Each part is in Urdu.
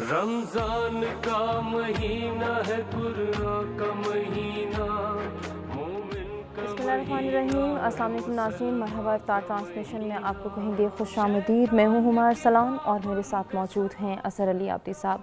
رمضان کا مہینہ ہے قرآن کا مہینہ بسم اللہ الرحمن الرحیم۔ السلام علیکم ناظرین، مرحبا افطار ٹرانسمیشن میں آپ کو کہیں گے خوش آمدید۔ میں ہوں ہمار سلام اور میرے ساتھ موجود ہیں اثر علی آبدی صاحب۔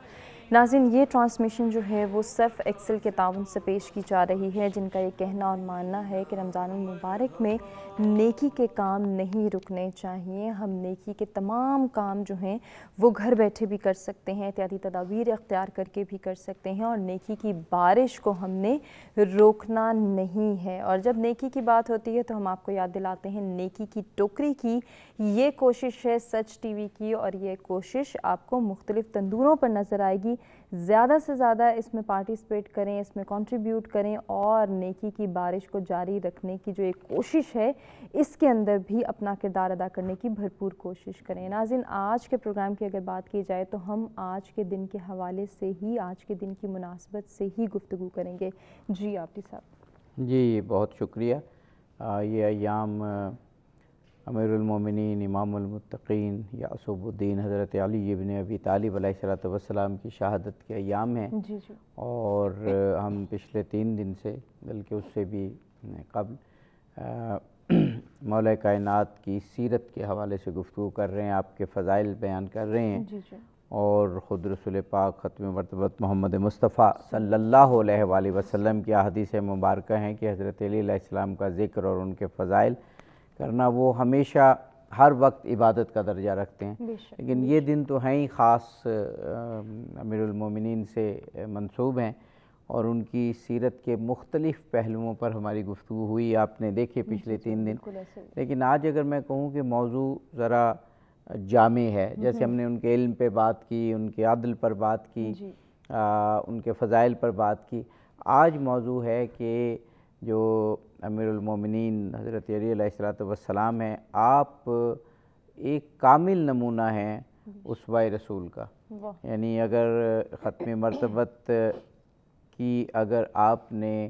ناظرین، یہ ٹرانسمیشن جو ہے وہ صرف ایکسل کے تعاون سے پیش کی جا رہی ہے، جن کا یہ کہنا اور ماننا ہے کہ رمضان المبارک میں نیکی کے کام نہیں رکنے چاہیے۔ ہم نیکی کے تمام کام جو ہیں وہ گھر بیٹھے بھی کر سکتے ہیں، احتیاطی تدابیر اختیار کر کے بھی کر سکتے ہیں، اور نیکی کی بارش کو ہم نے روکنا نہیں ہے۔ اور جب نیکی کی بات ہوتی ہے تو ہم آپ کو یاد دلاتے ہیں نیکی کی ٹوکری کی یہ کوشش ہے سچ ٹی وی کی، اور یہ کوشش آپ کو مختلف تندوروں پر نظر آئے گی۔ زیادہ سے زیادہ اس میں پارٹیسپیٹ کریں، اس میں کنٹریبیوٹ کریں، اور نیکی کی بارش کو جاری رکھنے کی جو ایک کوشش ہے اس کے اندر بھی اپنا کردار ادا کرنے کی بھرپور کوشش کریں۔ ناظرین، آج کے پروگرام کی اگر بات کی جائے تو ہم آج کے دن کے حوالے سے ہی، آج کے دن کی مناسبت سے ہی گفتگو کریں گے۔ جی آبدی صاحب۔ جی بہت شکریہ۔ یہ ایام امیر المومنین امام المتقین یعصب الدین حضرت علی ابن ابی طالب علیہ السلام کی شہادت کے ایام ہیں، جی جی۔ اور ہم پچھلے 3 دن سے بلکہ اس سے بھی قبل مولا کائنات کی سیرت کے حوالے سے گفتگو کر رہے ہیں، آپ کے فضائل بیان کر رہے ہیں، جی جی۔ اور خود رسول پاک ختم مرتبت محمد مصطفیٰ صلی اللہ علیہ وآلہ وسلم کی احادیث مبارکہ ہیں کہ حضرت علی علیہ السلام کا ذکر اور ان کے فضائل کرنا وہ ہمیشہ ہر وقت عبادت کا درجہ رکھتے ہیں، لیکن یہ دن تو ہیں ہی خاص امیر المومنین سے منسوب ہیں، اور ان کی سیرت کے مختلف پہلوؤں پر ہماری گفتگو ہوئی، آپ نے دیکھے پچھلے 3 دن۔ لیکن آج اگر میں کہوں کہ موضوع ذرا جامع ہے، جیسے ہم نے ان کے علم پہ بات کی، ان کے عدل پر بات کی، ان کے فضائل پر بات کی، آج موضوع ہے کہ جو امیر المومنین حضرت علی علیہ السلام ہیں، آپ ایک کامل نمونہ ہیں اسوہ رسول کا۔ یعنی اگر ختم مرتبت کی اگر آپ نے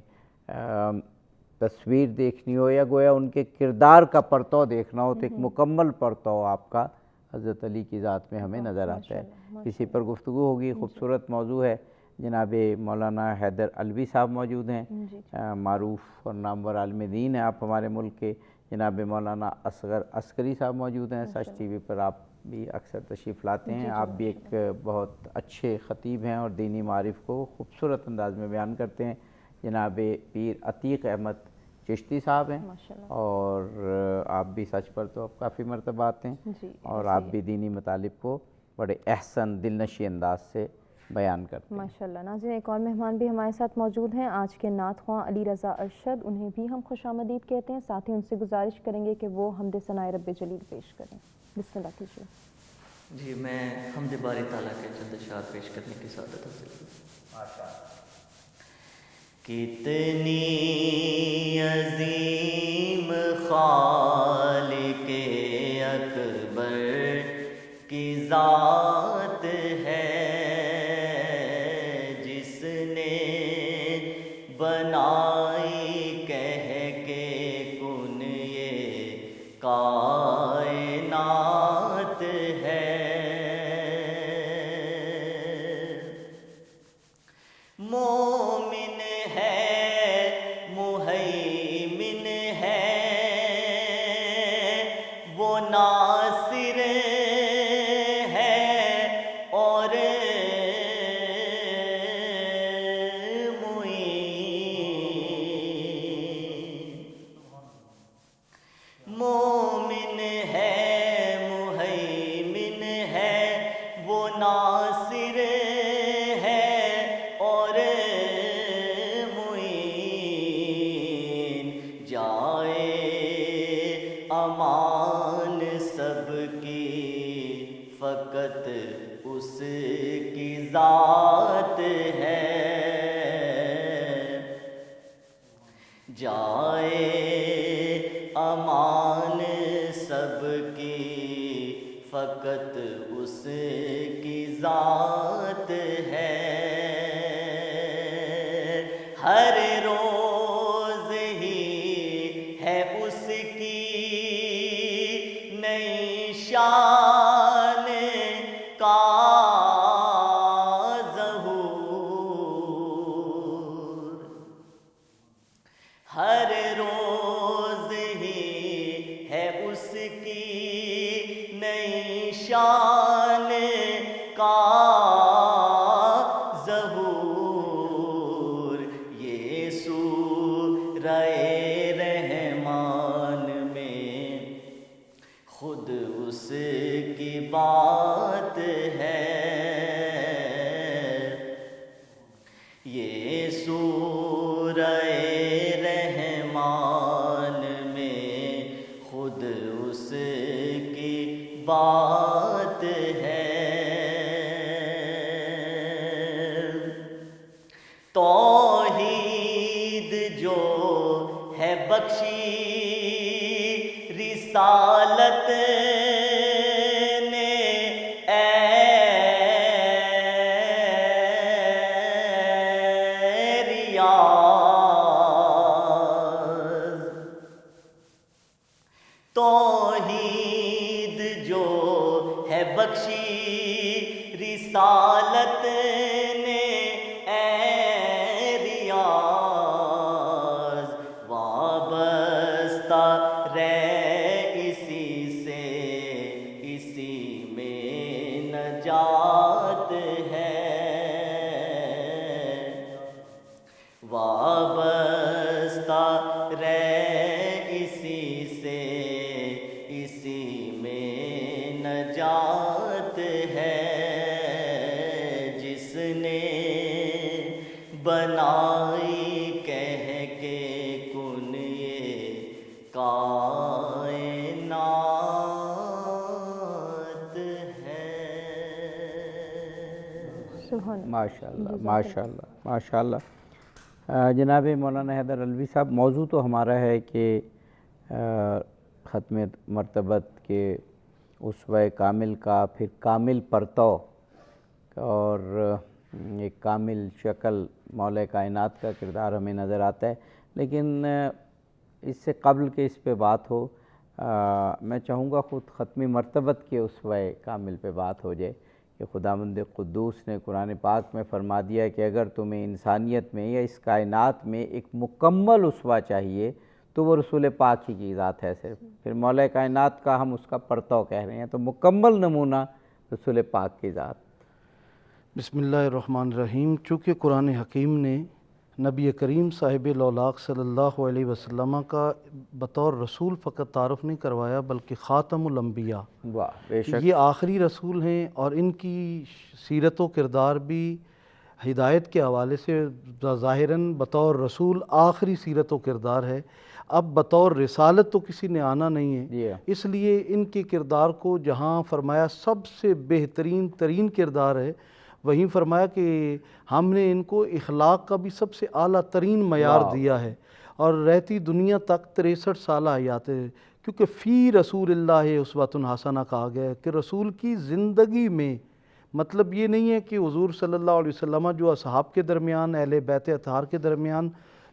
تصویر دیکھنی ہو یا گویا ان کے کردار کا پرتو دیکھنا ہو تو ایک مکمل پرتو آپ کا حضرت علی کی ذات میں ہمیں نظر آتا ہے۔ اسی پر گفتگو ہوگی، خوبصورت موضوع ہے۔ جناب مولانا حیدر علوی صاحب موجود ہیں، معروف اور نامور عالم دین ہیں آپ ہمارے ملک کے۔ جناب مولانا اصغر عسکری صاحب موجود ہیں، سچ ٹی وی پر آپ بھی اکثر تشریف لاتے ہیں، آپ بھی ایک بہت اچھے خطیب ہیں اور دینی معارف کو خوبصورت انداز میں بیان کرتے ہیں۔ جناب پیر عتیق احمد چشتی صاحب ہیں، اور آپ بھی سچ پر تو کافی مرتبہ آتے ہیں، اور آپ بھی دینی مطالب کو بڑے احسن دلنشین انداز سے بیان کرتے ہیں۔ ماشاءاللہ۔ ناظرین، ایک اور مہمان بھی ہمارے ساتھ موجود ہیں، آج کے نعت خواں علی رضا ارشد، انہیں بھی ہم خوش آمدید کہتے ہیں، ساتھ ہی ان سے گزارش کریں گے کہ وہ حمد ثنائے رب جلیل پیش کریں۔ بسم اللہ کیجیے۔ جی، میں حمد باری تعالیٰ کے چند اشعار پیش کرنے کی سعادت حاصل کی۔ کتنی عظیم خالق اکبر کی ذات ہے، جس نے بنائی کہہ کے کن یہ کائنات ہے۔ مومن ہے، مہیمن ہے، وہ ناصر ہے اور مومن ہے، مہیمن ہے، وہ ناصر ہے اور معین، جائے امان سب کی فقط اس کی ذات ہے، جائے امان سب کی فقط اس کی ذات ہے۔ ہر روز ہی ہے اس کی نئی شان کا رسالت نے اے ریاض وابستہ رہ اسی سے، اسی میں نجات ہے، وابستہ رہ اسی سے، اسی میں نجات ہے، جس نے بنائی کہہ کے کن یہ کائنات ہے۔ سبحان ماشاءاللہ ماشاءاللہ ماشاءاللہ۔ جناب مولانا حیدر علوی صاحب، موضوع تو ہمارا ہے کہ ختم مرتبت کے اسوہ کامل کا پھر کامل پرتو اور ایک کامل شکل مولا کائنات کا کردار ہمیں نظر آتا ہے، لیکن اس سے قبل کہ اس پہ بات ہو میں چاہوں گا خود ختم مرتبت کے اسوہ کامل پہ بات ہو جائے کہ خداوند قدوس نے قرآن پاک میں فرما دیا کہ اگر تمہیں انسانیت میں یا اس کائنات میں ایک مکمل اسوہ چاہیے تو وہ رسول پاک ہی کی ذات ہے صرف، پھر مولا کائنات کا ہم اس کا پرتو کہہ رہے ہیں، تو مکمل نمونہ رسول پاک کی ذات۔ بسم اللہ الرحمن الرحیم۔ چونکہ قرآن حکیم نے نبی کریم صاحب الاولاق صلی اللہ علیہ وسلم کا بطور رسول فقط تعارف نہیں کروایا بلکہ خاتم الانبیاء، واہ بے شک، یہ آخری رسول ہیں، اور ان کی سیرت و کردار بھی ہدایت کے حوالے سے ظاہراً بطور رسول آخری سیرت و کردار ہے۔ اب بطور رسالت تو کسی نے آنا نہیں ہے، اس لیے ان کے کردار کو جہاں فرمایا سب سے بہترین ترین کردار ہے، وہیں فرمایا کہ ہم نے ان کو اخلاق کا بھی سب سے اعلیٰ ترین معیار دیا ہے، اور رہتی دنیا تک 63 سالہ حیات ہے، کیونکہ فی رسول اللہ اسوۃ حسنہ کہا گیا ہے کہ رسول کی زندگی میں، مطلب یہ نہیں ہے کہ حضور صلی اللہ علیہ وسلم جو اصحاب کے درمیان اہل بیت اطہار کے درمیان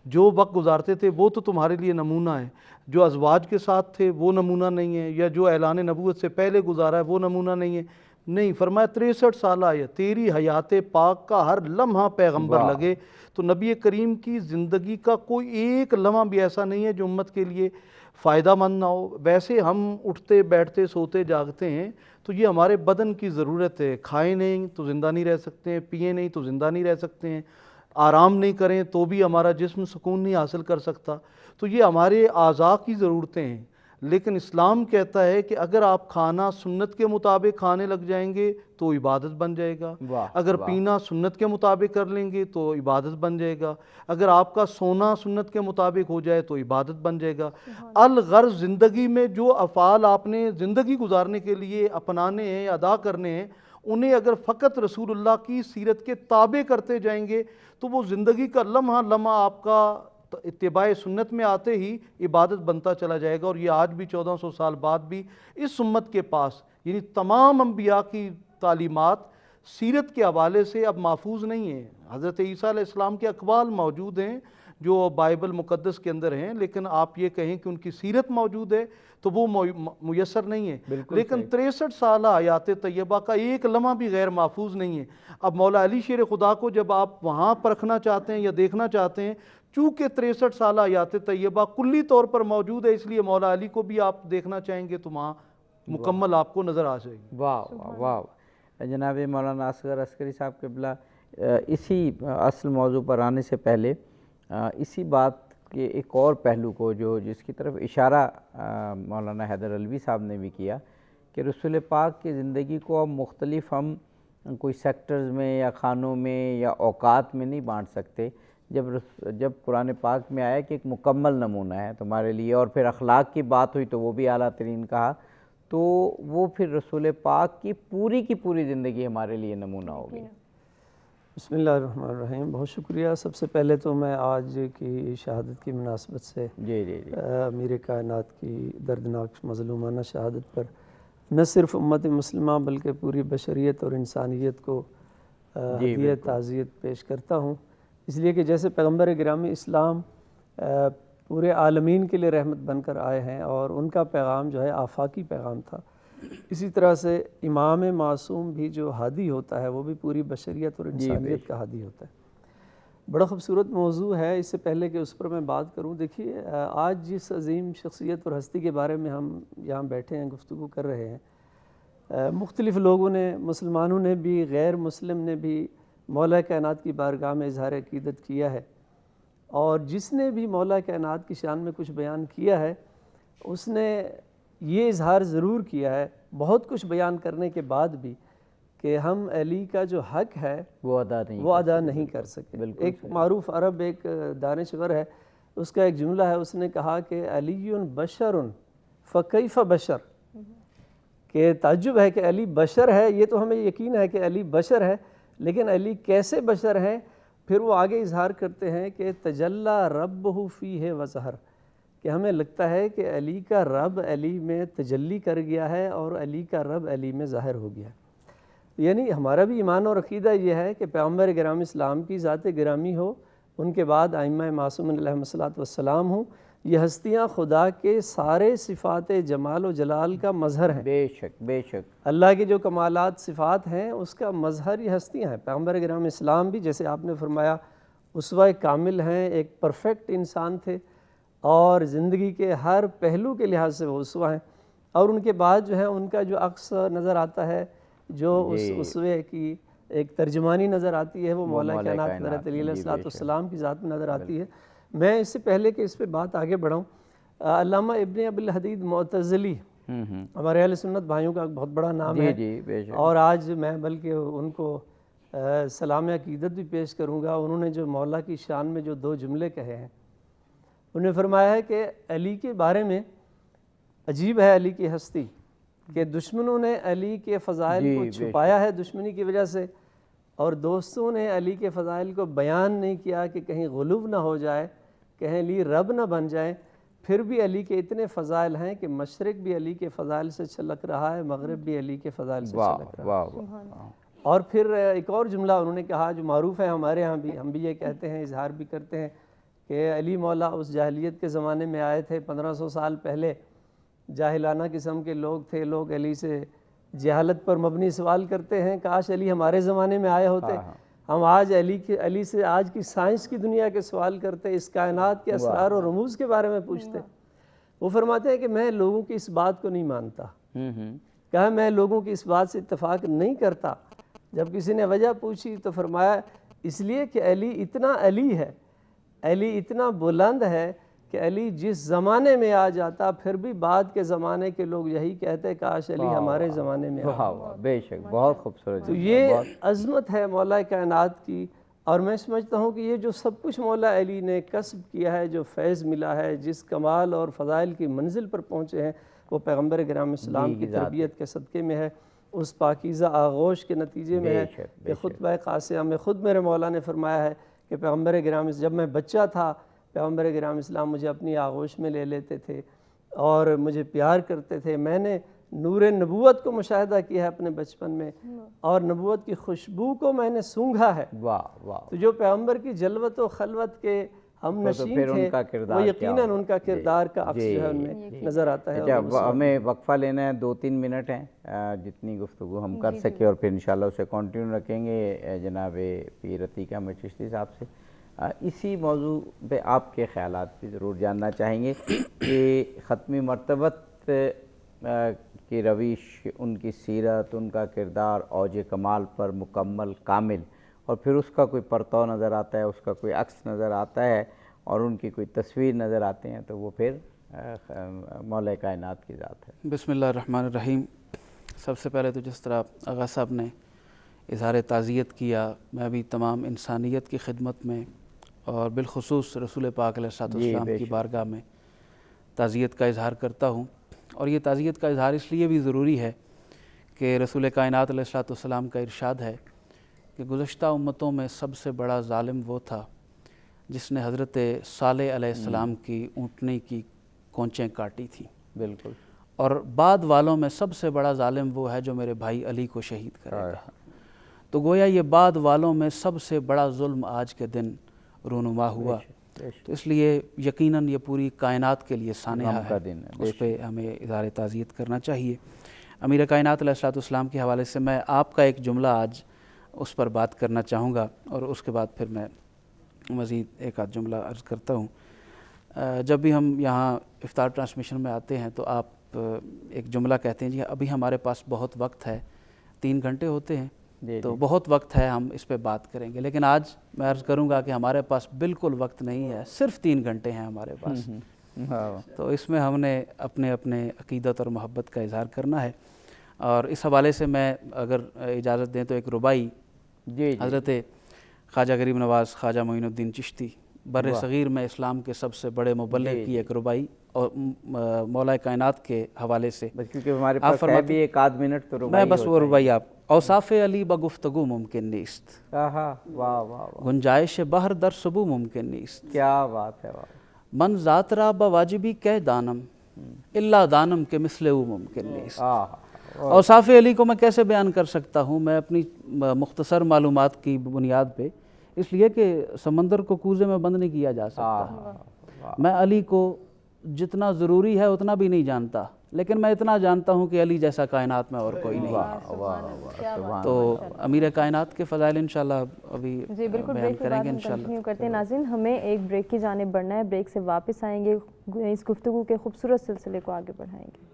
جو وقت گزارتے تھے وہ تو تمہارے لیے نمونہ ہے، جو ازواج کے ساتھ تھے وہ نمونہ نہیں ہے، یا جو اعلان نبوت سے پہلے گزارا ہے وہ نمونہ نہیں ہے، نہیں، فرمایا 63 سالہ ہے، تیری حیات پاک کا ہر لمحہ پیغمبر لگے، تو نبی کریم کی زندگی کا کوئی ایک لمحہ بھی ایسا نہیں ہے جو امت کے لیے فائدہ مند نہ ہو۔ ویسے ہم اٹھتے بیٹھتے سوتے جاگتے ہیں تو یہ ہمارے بدن کی ضرورت ہے، کھائیں نہیں تو زندہ نہیں رہ سکتے ہیں، پئیں نہیں تو زندہ نہیں رہ سکتے ہیں، آرام نہیں کریں تو بھی ہمارا جسم سکون نہیں حاصل کر سکتا، تو یہ ہمارے اعضاء کی ضرورتیں ہیں۔ لیکن اسلام کہتا ہے کہ اگر آپ کھانا سنت کے مطابق کھانے لگ جائیں گے تو عبادت بن جائے گا، اگر پینا سنت کے مطابق کر لیں گے تو عبادت بن جائے گا، اگر آپ کا سونا سنت کے مطابق ہو جائے تو عبادت بن جائے گا۔ الغرض زندگی میں جو افعال آپ نے زندگی گزارنے کے لیے اپنانے ہیں، ادا کرنے ہیں، انہیں اگر فقط رسول اللہ کی سیرت کے تابع کرتے جائیں گے تو وہ زندگی کا لمحہ لمحہ آپ کا اتباع سنت میں آتے ہی عبادت بنتا چلا جائے گا۔ اور یہ آج بھی 1400 سال بعد بھی اس امت کے پاس یعنی تمام انبیاء کی تعلیمات سیرت کے حوالے سے اب محفوظ نہیں ہیں۔ حضرت عیسیٰ علیہ السلام کے اقوال موجود ہیں جو بائبل مقدس کے اندر ہیں، لیکن آپ یہ کہیں کہ ان کی سیرت موجود ہے تو وہ میسر نہیں ہے۔ لیکن 63 سالہ حیات طیبہ کا ایک لمحہ بھی غیر محفوظ نہیں ہے۔ اب مولا علی شیر خدا کو جب آپ وہاں پرکھنا چاہتے ہیں یا دیکھنا چاہتے ہیں، چونکہ 63 سالہ حیات طیبہ کلی طور پر موجود ہے، اس لیے مولا علی کو بھی آپ دیکھنا چاہیں گے تو وہاں مکمل آپ کو نظر آ جائے گی۔ واہ واہ واہ۔ جناب مولانا اصغر عسکری صاحب قبلہ، اسی اصل موضوع پر آنے سے پہلے اسی بات کے ایک اور پہلو کو جس کی طرف اشارہ مولانا حیدر علوی صاحب نے بھی کیا کہ رسول پاک کی زندگی کو اب مختلف ہم کوئی سیکٹرز میں یا خانوں میں یا اوقات میں نہیں بانٹ سکتے۔ جب قرآن پاک میں آیا کہ ایک مکمل نمونہ ہے تمہارے لیے، اور پھر اخلاق کی بات ہوئی تو وہ بھی اعلیٰ ترین کہا، تو وہ پھر رسول پاک کی پوری زندگی ہمارے لیے نمونہ ہوگی۔ بسم اللہ الرحمن الرحیم۔ بہت شکریہ۔ سب سے پہلے تو میں آج کی شہادت کی مناسبت سے امیر کائنات کی دردناک مظلومانہ شہادت پر نہ صرف امت مسلمہ بلکہ پوری بشریت اور انسانیت کو ہدیہ تعزیت پیش کرتا ہوں، اس لیے کہ جیسے پیغمبر گرامی اسلام پورے عالمین کے لیے رحمت بن کر آئے ہیں اور ان کا پیغام جو ہے آفاقی پیغام تھا، اسی طرح سے امام معصوم بھی جو ہادی ہوتا ہے وہ بھی پوری بشریت اور انسانیت کا ہادی ہوتا ہے۔ بڑا خوبصورت موضوع ہے، اس سے پہلے کہ اس پر میں بات کروں، دیکھیے آج جس عظیم شخصیت اور ہستی کے بارے میں ہم یہاں بیٹھے ہیں گفتگو کر رہے ہیں، مختلف لوگوں نے، مسلمانوں نے بھی، غیر مسلم نے بھی مولا کائنات کی بارگاہ میں اظہار عقیدت کیا ہے، اور جس نے بھی مولا کائنات کی شان میں کچھ بیان کیا ہے اس نے یہ اظہار ضرور کیا ہے بہت کچھ بیان کرنے کے بعد بھی کہ ہم علی کا جو حق ہے وہ ادا نہیں کر سکے۔ ایک معروف عرب ایک دانشور ہے، اس کا ایک جملہ ہے، اس نے کہا کہ علی بشر فکیف بشر، کہ تعجب ہے کہ علی بشر ہے، یہ تو ہمیں یقین ہے کہ علی بشر ہے، لیکن علی کیسے بشر ہیں؟ پھر وہ آگے اظہار کرتے ہیں کہ تجلی ربہ فیہ وظہر، کہ ہمیں لگتا ہے کہ علی کا رب علی میں تجلی کر گیا ہے اور علی کا رب علی میں ظاہر ہو گیا ہے۔ یعنی ہمارا بھی ایمان اور عقیدہ یہ ہے کہ پیغمبر گرامی اسلام کی ذات گرامی ہو، ان کے بعد ائمہ معصومین علیہم الصلاۃ والسلام ہوں، یہ ہستیاں خدا کے سارے صفات جمال و جلال کا مظہر ہیں۔ بے شک بے شک، اللہ کے جو کمالات صفات ہیں اس کا مظہر یہ ہستیاں ہیں۔ پیغمبر گرامی اسلام بھی جیسے آپ نے فرمایا اسوہ کامل ہیں، ایک پرفیکٹ انسان تھے اور زندگی کے ہر پہلو کے لحاظ سے وہ اسوہ ہیں، اور ان کے بعد جو ہے ان کا جو عکس نظر آتا ہے، جو اس اسوے کی ایک ترجمانی نظر آتی ہے، وہ مولا کائنات حضرت علی علیہ السلام کی ذات میں نظر آتی ہے۔ میں اس سے پہلے کہ اس پہ بات آگے بڑھاؤں، علامہ ابن ابی الحدید معتزلی ہمارے اہل سنت بھائیوں کا بہت بڑا نام ہے، اور آج میں بلکہ ان کو سلام عقیدت بھی پیش کروں گا۔ انہوں نے جو مولا کی شان میں جو 2 جملے کہے ہیں، انہوں نے فرمایا ہے کہ علی کے بارے میں عجیب ہے علی کی ہستی کہ دشمنوں نے علی کے فضائل کو چھپایا ہے دشمنی کی وجہ سے، اور دوستوں نے علی کے فضائل کو بیان نہیں کیا کہ کہیں غلو نہ ہو جائے، کہیں علی رب نہ بن جائے۔ پھر بھی علی کے اتنے فضائل ہیں کہ مشرق بھی علی کے فضائل سے چھلک رہا ہے، مغرب بھی علی کے فضائل سے چھلک رہا ہے۔ اور پھر ایک اور جملہ انہوں نے کہا جو معروف ہے ہمارے ہاں بھی، ہم بھی یہ کہتے ہیں، اظہار بھی کرتے ہیں کہ علی مولا اس جاہلیت کے زمانے میں آئے تھے، 1500 سال پہلے جاہلانہ قسم کے لوگ تھے، لوگ علی سے جہالت پر مبنی سوال کرتے ہیں، کاش علی ہمارے زمانے میں آئے ہوتے، ہم آج علی سے آج کی سائنس کی دنیا کے سوال کرتے، اس کائنات کے اسرار و رموز کے بارے میں پوچھتے۔ وہ فرماتے ہیں کہ میں لوگوں کی اس بات کو نہیں مانتا، کہا میں لوگوں کی اس بات سے اتفاق نہیں کرتا۔ جب کسی نے وجہ پوچھی تو فرمایا اس لیے کہ علی اتنا علی ہے، علی اتنا بلند ہے کہ علی جس زمانے میں آ جاتا پھر بھی بعد کے زمانے کے لوگ یہی کہتے کاش علی ہمارے زمانے میں آ۔ بے شک، بہت خوبصورت۔ تو یہ عظمت ہے مولا کائنات کی، اور میں سمجھتا ہوں کہ یہ جو سب کچھ مولا علی نے کسب کیا ہے، جو فیض ملا ہے، جس کمال اور فضائل کی منزل پر پہنچے ہیں، وہ پیغمبر گرامی اسلام کی تربیت کے صدقے میں ہے، اس پاکیزہ آغوش کے نتیجے میں ہے کہ خطبہ قاسیہ میں خود میرے مولا نے فرمایا ہے کہ پیغمبر گرامی جب میں بچہ تھا پیغمبر گرامی اسلام مجھے اپنی آغوش میں لے لیتے تھے اور مجھے پیار کرتے تھے۔ میں نے نور نبوت کو مشاہدہ کیا ہے اپنے بچپن میں، اور نبوت کی خوشبو کو میں نے سونگھا ہے۔ تو جو پیغمبر کی جلوت و خلوت کے ہم نشین تھے، وہ یقیناً ان کا کردار کا عکس جو ہے ان میں نظر آتا ہے۔ ہمیں وقفہ لینا ہے، 2-3 منٹ ہیں، جتنی گفتگو ہم کر سکیں، اور پھر انشاءاللہ اسے کنٹینیو رکھیں گے جناب پیر عتیق احمد چشتی صاحب سے۔ اسی موضوع پہ آپ کے خیالات بھی ضرور جاننا چاہیں گے کہ ختمی مرتبت کی روش، ان کی سیرت، ان کا کردار اوج کمال پر مکمل کامل، اور پھر اس کا کوئی پرتو نظر آتا ہے، اس کا کوئی عکس نظر آتا ہے، اور ان کی کوئی تصویر نظر آتے ہیں، تو وہ پھر مولا کائنات کی ذات ہے۔ بسم اللہ الرحمن الرحیم۔ سب سے پہلے تو جس طرح آغا صاحب نے اظہار تعزیت کیا، میں بھی تمام انسانیت کی خدمت میں اور بالخصوص رسول پاک علیہ السلام کی بارگاہ میں تعزیت کا اظہار کرتا ہوں، اور یہ تعزیت کا اظہار اس لیے بھی ضروری ہے کہ رسول کائنات علیہ السلام کا ارشاد ہے کہ گزشتہ امتوں میں سب سے بڑا ظالم وہ تھا جس نے حضرت صالح علیہ السلام کی اونٹنی کی کونچیں کاٹی تھیں، بالکل، اور بعد والوں میں سب سے بڑا ظالم وہ ہے جو میرے بھائی علی کو شہید کرے گا۔ تو گویا یہ بعد والوں میں سب سے بڑا ظلم آج کے دن رونما ہوا، تو اس لیے یقیناً یہ پوری کائنات کے لیے سانحہ ہے، اس پہ ہمیں اظہار تعزیت کرنا چاہیے۔ امیر کائنات علیہ السلام کے حوالے سے میں آپ کا ایک جملہ آج اس پر بات کرنا چاہوں گا، اور اس کے بعد پھر میں مزید ایک آدھ جملہ عرض کرتا ہوں۔ جب بھی ہم یہاں افطار ٹرانسمیشن میں آتے ہیں تو آپ ایک جملہ کہتے ہیں جی ابھی ہمارے پاس بہت وقت ہے، 3 گھنٹے ہوتے ہیں تو بہت وقت ہے، ہم اس پہ بات کریں گے، لیکن آج میں عرض کروں گا کہ ہمارے پاس بالکل وقت نہیں ہے، صرف 3 گھنٹے ہیں ہمارے پاس۔ تو اس میں ہم نے اپنے عقیدت اور محبت کا اظہار کرنا ہے، اور اس حوالے سے میں اگر اجازت دیں تو ایک ربائی حضرت خواجہ غریب نواز خواجہ معین الدین چشتی بر صغیر میں اسلام کے سب سے بڑے مبلغ کی ایک ربائی اور مولا کائنات کے حوالے سے، کیونکہ ہمارے پاس ہے بھی 1 آدھ منٹ تو میں بس وہ ربائی آپ اوصاف علی بگفتگو ممکن نیست، گنجائش بحر در صبو ممکن نیست، کیا بات ہے، من ذات را بواجبی کہ دانم الا دانم کے مثل او ممکن نیست۔ اوصاف علی کو میں کیسے بیان کر سکتا ہوں؟ میں اپنی مختصر معلومات کی بنیاد پہ، اس لیے کہ سمندر کو کوزے میں بند نہیں کیا جا سکتا۔ میں علی کو جتنا ضروری ہے اتنا بھی نہیں جانتا، لیکن میں اتنا جانتا ہوں کہ علی جیسا کائنات میں اور کوئی نہیں۔ تو امیر کائنات کے فضائل انشاءاللہ ابھی بیان کریں گے انشاءاللہ۔ کرتے ہیں ناظرین، ہمیں ایک بریک کی جانب بڑھنا ہے، بریک سے واپس آئیں گے، اس گفتگو کے خوبصورت سلسلے کو آگے بڑھائیں گے۔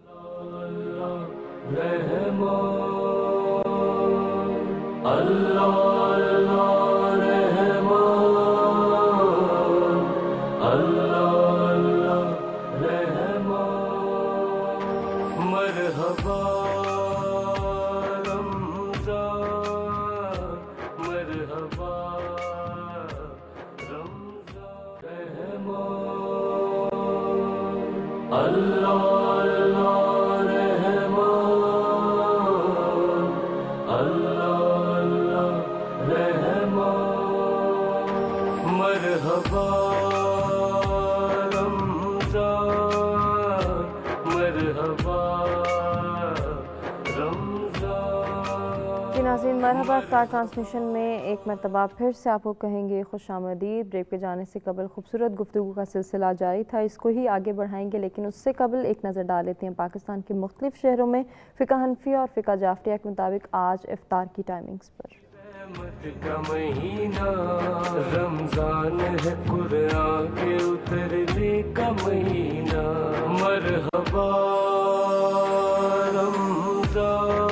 ناظرین مرحبا، افطار ٹرانسمیشن میں ایک مرتبہ پھر سے آپ کو کہیں گے خوش آمدید۔ بریک پہ جانے سے قبل خوبصورت گفتگو کا سلسلہ جاری تھا، اس کو ہی آگے بڑھائیں گے، لیکن اس سے قبل ایک نظر ڈال لیتے ہیں پاکستان کے مختلف شہروں میں فقہ حنفیہ اور فقہ جعفریہ کے مطابق آج افطار کی ٹائمنگز پر۔ رحمت کا مہینہ رمضان ہے، قرآن کے اترنے کا مہینہ، مرحبا رمضان،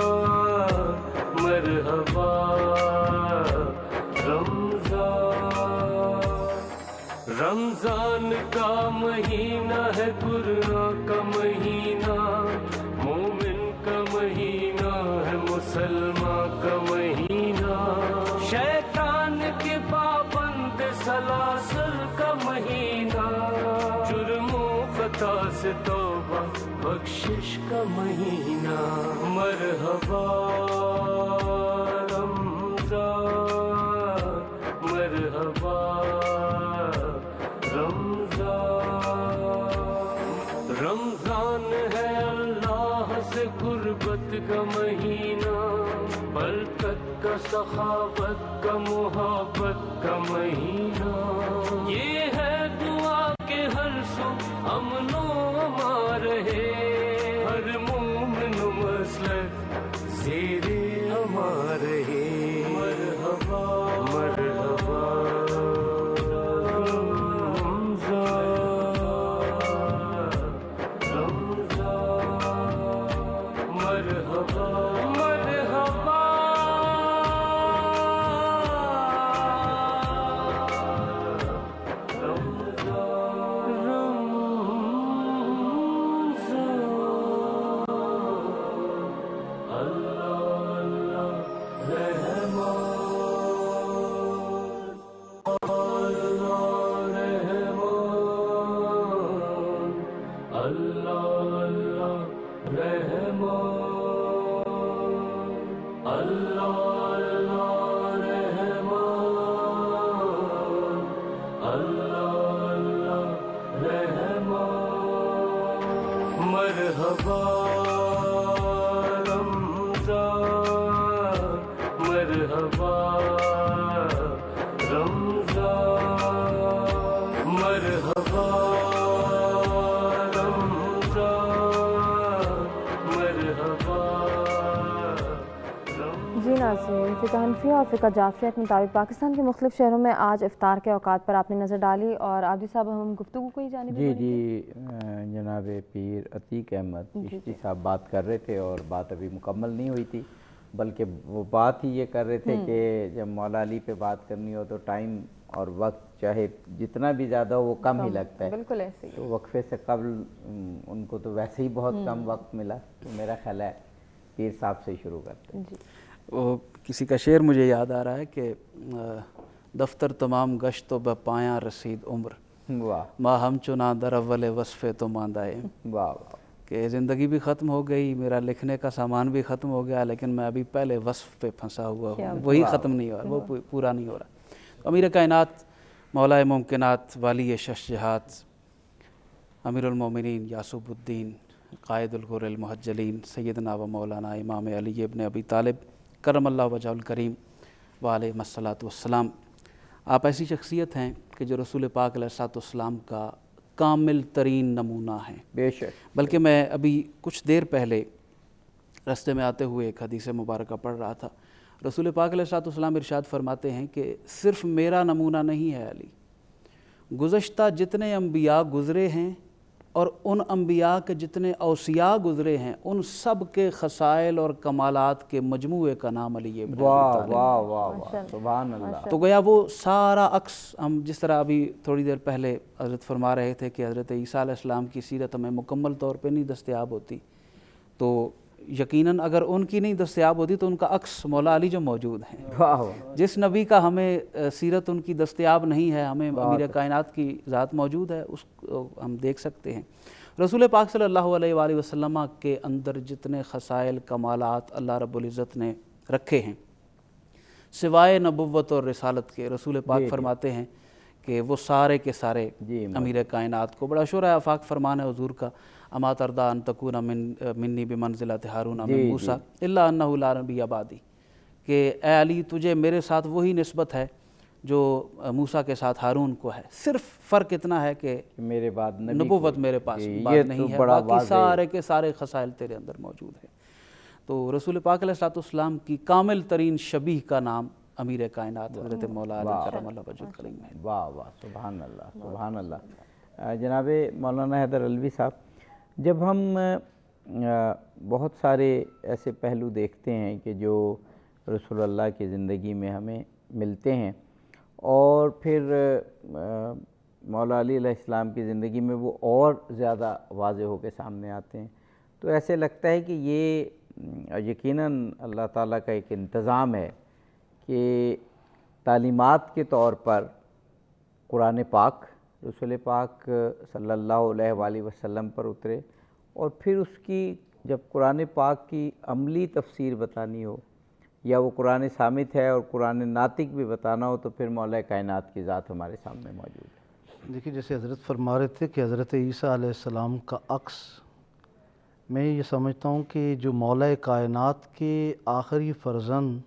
مرحبا رمضان، رمضان کا مہینہ ہے، قرآن کا مہینہ، مومن کا مہینہ ہے، مسلمان کا مہینہ، شیطان کے پابند سلاسل کا مہینہ، جرم و خطا سے توبہ بخشش کا مہینہ، مرحبا رمضان، مرحبا رمضان، رمضان ہے اللہ سے قربت کا مہینہ، برکت کا، سخاوت کا، محبت کا مہینہ، یہ ہے دعا کہ ہر سو امن و امان رہے، ہر مومن مسلک زیر امان رہے، مرحبا مرحبا مرحبا جافیہ اور فقہ جافیہ کے مطابق پاکستان کے مختلف شہروں میں آج افطار کے اوقات پر آپ نے نظر ڈالی، اور عابدی صاحب ہم گفتگو کو ہی جانب جی جناب پیر عتیق احمد چشتی صاحب بات کر رہے تھے، اور بات ابھی مکمل نہیں ہوئی تھی، بلکہ وہ بات ہی یہ کر رہے تھے کہ جب مولا علی پہ بات کرنی ہو تو ٹائم اور وقت چاہے جتنا بھی زیادہ ہو وہ کم ہی لگتا ہے، بالکل ایسے ہی۔ تو وقفے سے قبل ان کو تو ویسے ہی بہت کم وقت ملا، تو میرا خیال ہے پیر صاحب سے شروع کرتے ہیں۔ وہ کسی کا شعر مجھے یاد آ رہا ہے کہ دفتر تمام گشت و بپایاں رسید عمر، واہ ما ہم چنا در اول وصفے تو ماندائے، واہ واہ، کہ زندگی بھی ختم ہو گئی، میرا لکھنے کا سامان بھی ختم ہو گیا، لیکن میں ابھی پہلے وصف پہ پھنسا ہوا ہوں، وہی ختم نہیں ہو رہا، وہ پورا نہیں ہو رہا۔ امیر کائنات، مولا ممکنات، والی شش جہات، امیر المومنین یعصوب الدین، قائد الغر المحجلین، سیدنا و مولانا امام علی ابن ابی طالب کرم اللہ وجہہ الکریم وعلیہ الصلاۃ والسلام، آپ ایسی شخصیت ہیں کہ جو رسول پاک علیہ الصلاۃ والسلام کا کامل ترین نمونہ ہیں۔ بے شک، بلکہ میں ابھی کچھ دیر پہلے رستے میں آتے ہوئے ایک حدیث مبارکہ پڑھ رہا تھا، رسول پاک علیہ الصلاۃ والسلام ارشاد فرماتے ہیں کہ صرف میرا نمونہ نہیں ہے علی، گزشتہ جتنے انبیاء گزرے ہیں اور ان انبیاء کے جتنے اوصیاء گزرے ہیں، ان سب کے خصائل اور کمالات کے مجموعے کا نام علی ابن ابی واہ طالب۔ واہ واہ واہ، سبحان اللہ۔ تو گویا وہ سارا عکس، ہم جس طرح ابھی تھوڑی دیر پہلے حضرت فرما رہے تھے کہ حضرت عیسیٰ علیہ السلام کی سیرت ہمیں مکمل طور پہ نہیں دستیاب ہوتی، تو یقیناً اگر ان کی نہیں دستیاب ہوتی تو ان کا عکس مولا علی جو موجود ہیں۔ واہ واہ، جس نبی کا ہمیں سیرت ان کی دستیاب نہیں ہے، ہمیں امیر کائنات کی ذات موجود ہے، اس کو ہم دیکھ سکتے ہیں۔ رسول پاک صلی اللہ علیہ وآلہ وسلم کے اندر جتنے خصائل کمالات اللہ رب العزت نے رکھے ہیں، سوائے نبوت اور رسالت کے، رسول پاک فرماتے ہیں کہ وہ سارے کے سارے امیر کائنات کو، بڑا شعر آفاق فرمان ہے حضور کا، اما ترضی ان تکون منی بمنزلۃ ہارون من موسیٰ الا انہ لا نبی بعدی، کہ اے علی تجھے میرے ساتھ وہی نسبت ہے جو موسیٰ کے ساتھ ہارون کو ہے، صرف فرق اتنا ہے کہ میرے بعد نبوت میرے پاس بعد نہیں ہے، باقی سارے کے سارے خصائل تیرے اندر موجود ہیں۔ تو رسول پاک علیہ الصلوۃ والسلام کی کامل ترین شبیہ کا نام امیر کائنات حضرت مولا علی کرم اللہ وجہہ الکریم ہے۔ واہ واہ، سبحان اللہ سبحان اللہ۔ جناب مولانا حیدر علوی صاحب، جب ہم بہت سارے ایسے پہلو دیکھتے ہیں کہ جو رسول اللہ کی زندگی میں ہمیں ملتے ہیں، اور پھر مولا علی علیہ السلام کی زندگی میں وہ اور زیادہ واضح ہو کے سامنے آتے ہیں، تو ایسے لگتا ہے کہ یہ یقیناً اللہ تعالیٰ کا ایک انتظام ہے کہ تعلیمات کے طور پر قرآن پاک رسول پاک صلی اللہ علیہ وآلہ وسلم پر اترے، اور پھر اس کی جب قرآن پاک کی عملی تفسیر بتانی ہو، یا وہ قرآن صامت ہے اور قرآن ناطق بھی بتانا ہو، تو پھر مولا کائنات کی ذات ہمارے سامنے موجود ہے۔ دیکھیے جیسے حضرت فرما رہے تھے کہ حضرت عیسیٰ علیہ السلام کا عکس، میں یہ سمجھتا ہوں کہ جو مولا کائنات کے آخری فرزند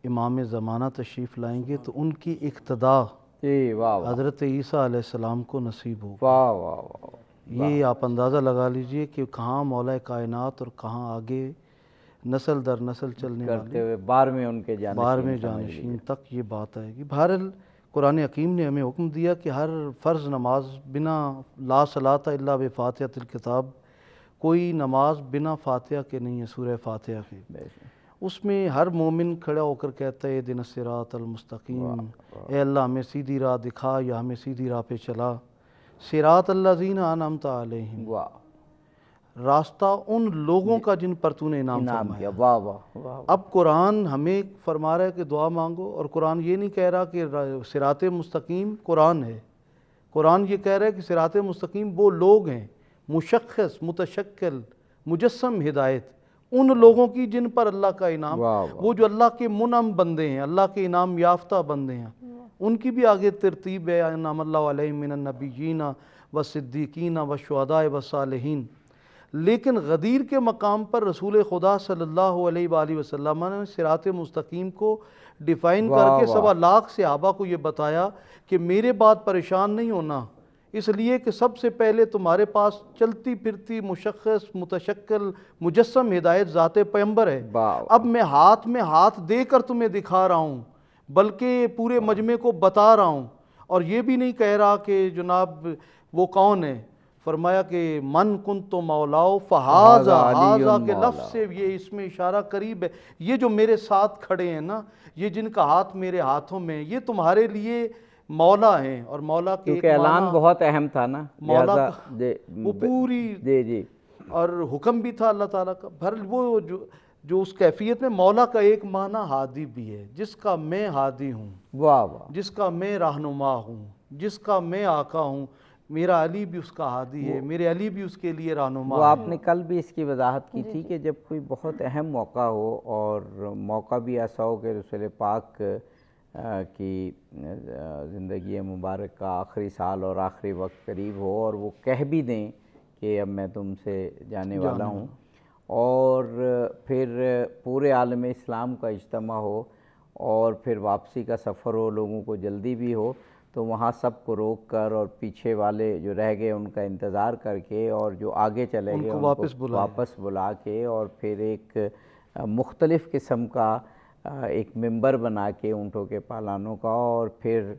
امام زمانہ تشریف لائیں گے تو ان کی اقتداء حضرت عیسیٰ علیہ السلام کو نصیب ہوگی۔ واہ واہ واہ، یہ آپ اندازہ لگا لیجئے کہ کہاں مولا کائنات اور کہاں آگے نسل در نسل چلنے کرتے ہوئے بارہویں ان کے جانشین تک یہ بات آئے گی۔ بہرحال قرآن حکیم نے ہمیں حکم دیا کہ ہر فرض نماز بنا لا صلاۃ الا بفاتحۃ الکتاب، کوئی نماز بنا فاتحہ کے نہیں ہے، سورہ فاتحہ کے۔ اس میں ہر مومن کھڑا ہو کر کہتا ہے اہدنا الصراط المستقیم، اے اللہ ہمیں سیدھی راہ دکھا یا ہمیں سیدھی راہ پہ چلا، صراط الذین انعمت علیہم، راستہ ان لوگوں کا جن پر تو نے انعام فرمایا۔ واہ واہ، اب قرآن ہمیں فرما رہا ہے کہ دعا مانگو، اور قرآن یہ نہیں کہہ رہا کہ صراط مستقیم قرآن ہے، قرآن یہ کہہ رہا ہے کہ صراط مستقیم وہ لوگ ہیں، مشخص متشکل مجسم ہدایت ان لوگوں کی جن پر اللہ کا انعام، وہ جو اللہ کے منعم بندے ہیں، اللہ کے انعام یافتہ بندے ہیں، ان کی بھی آگے ترتیب ہے، انعم اللہ علیہم من النبیین والصدیقین والشہداء والصالحین۔ لیکن غدیر کے مقام پر رسول خدا صلی اللہ علیہ وآلہ وسلم نے صراط مستقیم کو ڈیفائن کر کے 1.25 لاکھ صحابہ کو یہ بتایا کہ میرے بعد پریشان نہیں ہونا، اس لیے کہ سب سے پہلے تمہارے پاس چلتی پھرتی مشخص متشکل مجسم ہدایت ذات پیغمبر ہے. اب میں ہاتھ دے کر تمہیں دکھا رہا ہوں، بلکہ پورے مجمع کو بتا رہا ہوں، اور یہ بھی نہیں کہہ رہا کہ جناب وہ کون ہے. فرمایا کہ من کنت مولاؤ فہذا، ہذا کے لفظ سے یہ اس میں اشارہ قریب ہے. یہ جو میرے ساتھ کھڑے ہیں نا، یہ جن کا ہاتھ میرے ہاتھوں میں، یہ تمہارے لیے مولا ہیں. اور مولا کے کیونکہ اعلان بہت اہم تھا نا، مولا وہ پوری جی اور حکم بھی تھا اللہ تعالیٰ کا. وہ جو اس کیفیت میں مولا کا ایک معنی ہادی بھی ہے، جس کا میں ہادی ہوں، واہ واہ، جس کا میں رہنما ہوں، جس کا میں آقا ہوں. میرا علی بھی اس کا ہادی ہے، میرے علی بھی اس کے لیے رہنما ہے. وہ آپ نے کل بھی اس کی وضاحت کی تھی کہ جب کوئی بہت اہم موقع ہو، اور موقع بھی ایسا ہو کہ رسول پاک کی زندگی مبارک کا آخری سال اور آخری وقت قریب ہو، اور وہ کہہ بھی دیں کہ اب میں تم سے جانے والا ہوں، اور پھر پورے عالم اسلام کا اجتماع ہو، اور پھر واپسی کا سفر ہو، لوگوں کو جلدی بھی ہو، تو وہاں سب کو روک کر اور پیچھے والے جو رہ گئے ان کا انتظار کر کے، اور جو آگے چلے گئے ان کو واپس بلا کے، اور پھر ایک مختلف قسم کا ایک ممبر بنا کے اونٹوں کے پالانوں کا، اور پھر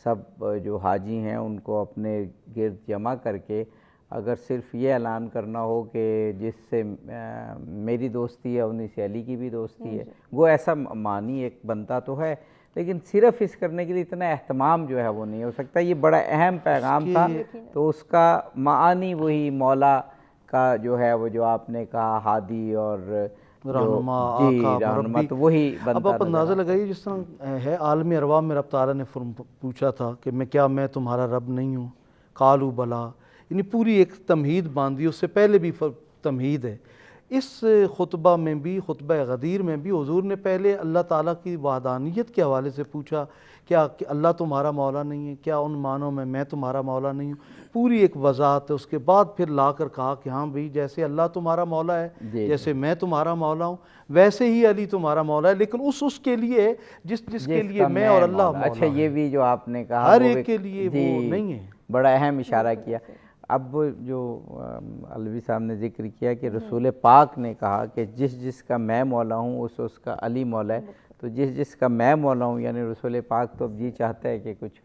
سب جو حاجی ہیں ان کو اپنے گرد جمع کر کے اگر صرف یہ اعلان کرنا ہو کہ جس سے میری دوستی ہے انہی سے علی کی بھی دوستی ہے، وہ ایسا معنی ایک بنتا تو ہے، لیکن صرف اس کرنے کے لیے اتنا اہتمام جو ہے وہ نہیں ہو سکتا. یہ بڑا اہم پیغام تھا، تو اس کا معنی وہی مولا کا جو ہے وہ جو آپ نے کہا ہادی اور رہنما، رہنما، تو وہی بنتا. اب آپ اندازہ لگائیے جس طرح ہے عالم ارواح میں رب تعالیٰ نے پوچھا تھا کہ میں تمہارا رب نہیں ہوں؟ قالوا بلا، یعنی پوری ایک تمہید باندھی. اس سے پہلے بھی تمہید ہے. اس خطبہ میں بھی، خطبہ غدیر میں بھی، حضور نے پہلے اللہ تعالیٰ کی وحدانیت کے حوالے سے پوچھا، کیا اللہ تمہارا مولا نہیں ہے؟ کیا ان معنوں میں تمہارا مولا نہیں ہوں؟ پوری ایک وضاحت ہے. اس کے بعد پھر لا کر کہا کہ ہاں بھئی جیسے اللہ تمہارا مولا ہے، جیسے میں تمہارا مولا ہوں، ویسے ہی علی تمہارا مولا ہے، لیکن اس کے لیے جس کے لیے میں اور اللہ مولا. اچھا، یہ بھی جو آپ نے کہا ہر ایک کے لیے وہ نہیں ہے. بڑا اہم اشارہ کیا. اب جو علوی صاحب نے ذکر کیا کہ رسول پاک نے کہا کہ جس کا میں مولا ہوں اس کا علی مولا ہے، تو جس کا میں مولا ہوں یعنی رسول پاک تو اب جی چاہتا ہے کہ کچھ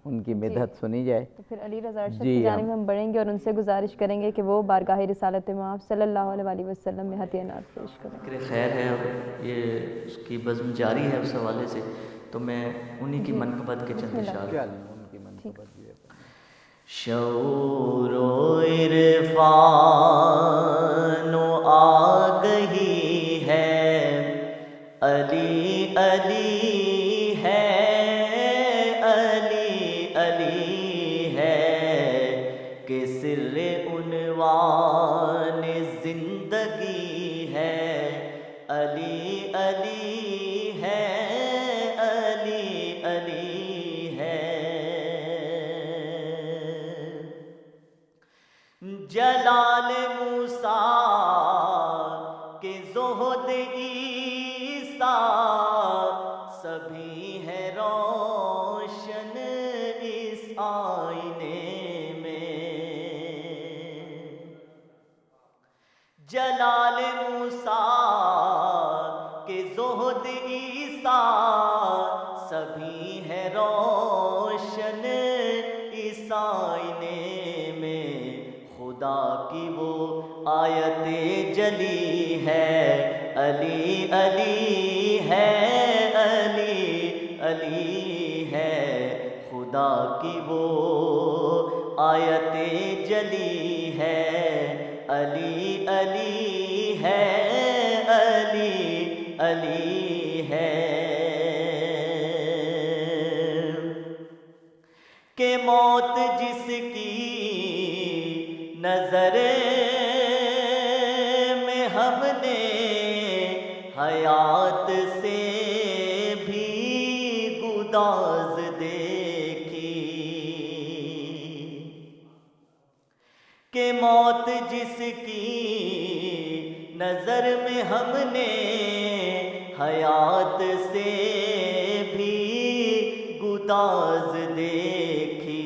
ان کی مدحت سنی جائے. تو پھر علی رضا ارشد کی جانب ہم بڑھیں گے اور ان سے گزارش کریں گے کہ وہ بارگاہ رسالت مآب صلی اللہ علیہ وسلم میں ہدیہ نعت پیش کریں. ذکر خیر ہے، اور یہ اس کی بزم جاری ہے اس حوالے سے، تو میں انہی کی منقبت کے چند اشعار. شعور و عرفان و آگہی ہے، علی علی ہے، علی علی ہے، کہ سر عنوان زندگی ہے، علی علی ہے، علی علی ہے. جلال موسیٰ کے زہد عیسیٰ سبھی ہے روشن اس آئینے میں. جلال موسیٰ کے زہد عیسیٰ سبھی ہے روشن اس آئینے میں. خدا کی وہ آیت جلی ہے، علی علی ہے، علی علی ہے. خدا کی وہ آیت جلی ہے، علی علی ہے، علی علی ہے. کہ موت جس کی نظر میں ہم نے حیات سے بھی گداز دیکھی، کہ موت جس کی نظر میں ہم نے حیات سے بھی گداز دیکھی،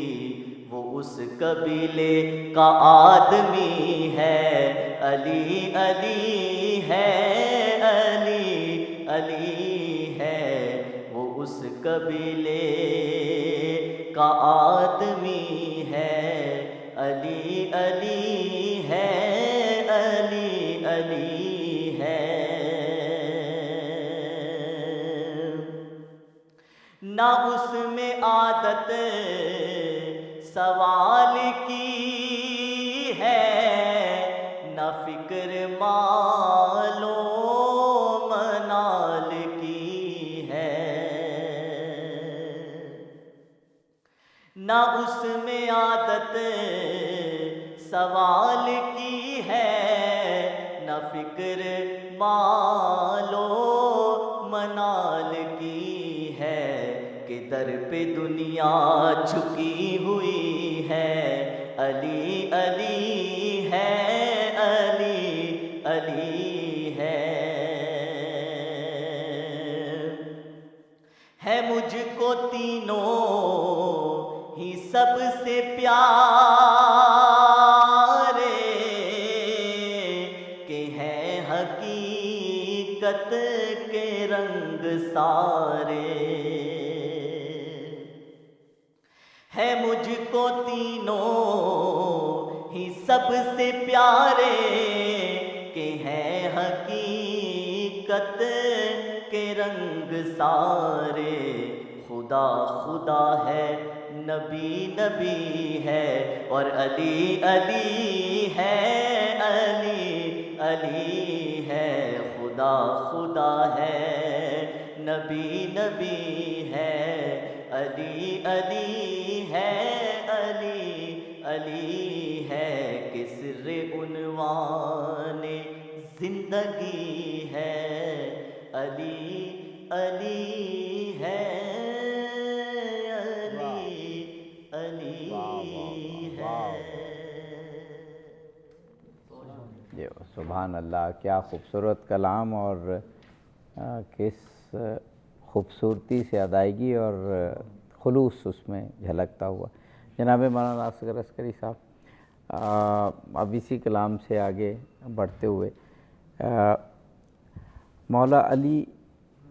وہ اس قبیلے کا آدمی ہے، علی علی ہے، علی علی ہے، وہ اس قبیلے کا آدمی ہے، علی علی ہے، علی علی ہے۔ نہ اس میں عادت سوال کی ہے، نہ فکر مال و منال کی ہے، نہ اس میں عادت سوال کی ہے، نہ فکر مال و منال کی ہے، کہ در پہ دنیا جھکی ہوئی ہے، علی علی ہے، علی علی ہے مجھ کو تینوں ہی سب سے پیارے، کہ ہیں حقیقت کے رنگ سارے، ہے مجھ کو تینوں ہی سب سے پیارے، کہ ہیں حقیقت کے رنگ سارے، خدا خدا ہے، نبی نبی ہے، اور علی علی ہے، علی علی ہے، خدا خدا ہے، نبی نبی ہے، علی علی ہے، علی علی ہے، کہ سر عنوان زندگی ہے، علی علی ہے، علی علی ہے۔ سبحان اللہ، کیا خوبصورت کلام، اور کس خوبصورتی سے ادائیگی اور خلوص اس میں جھلکتا ہوا۔ جناب مولانا اصغر عسکری صاحب، اب اسی کلام سے آگے بڑھتے ہوئے، مولا علی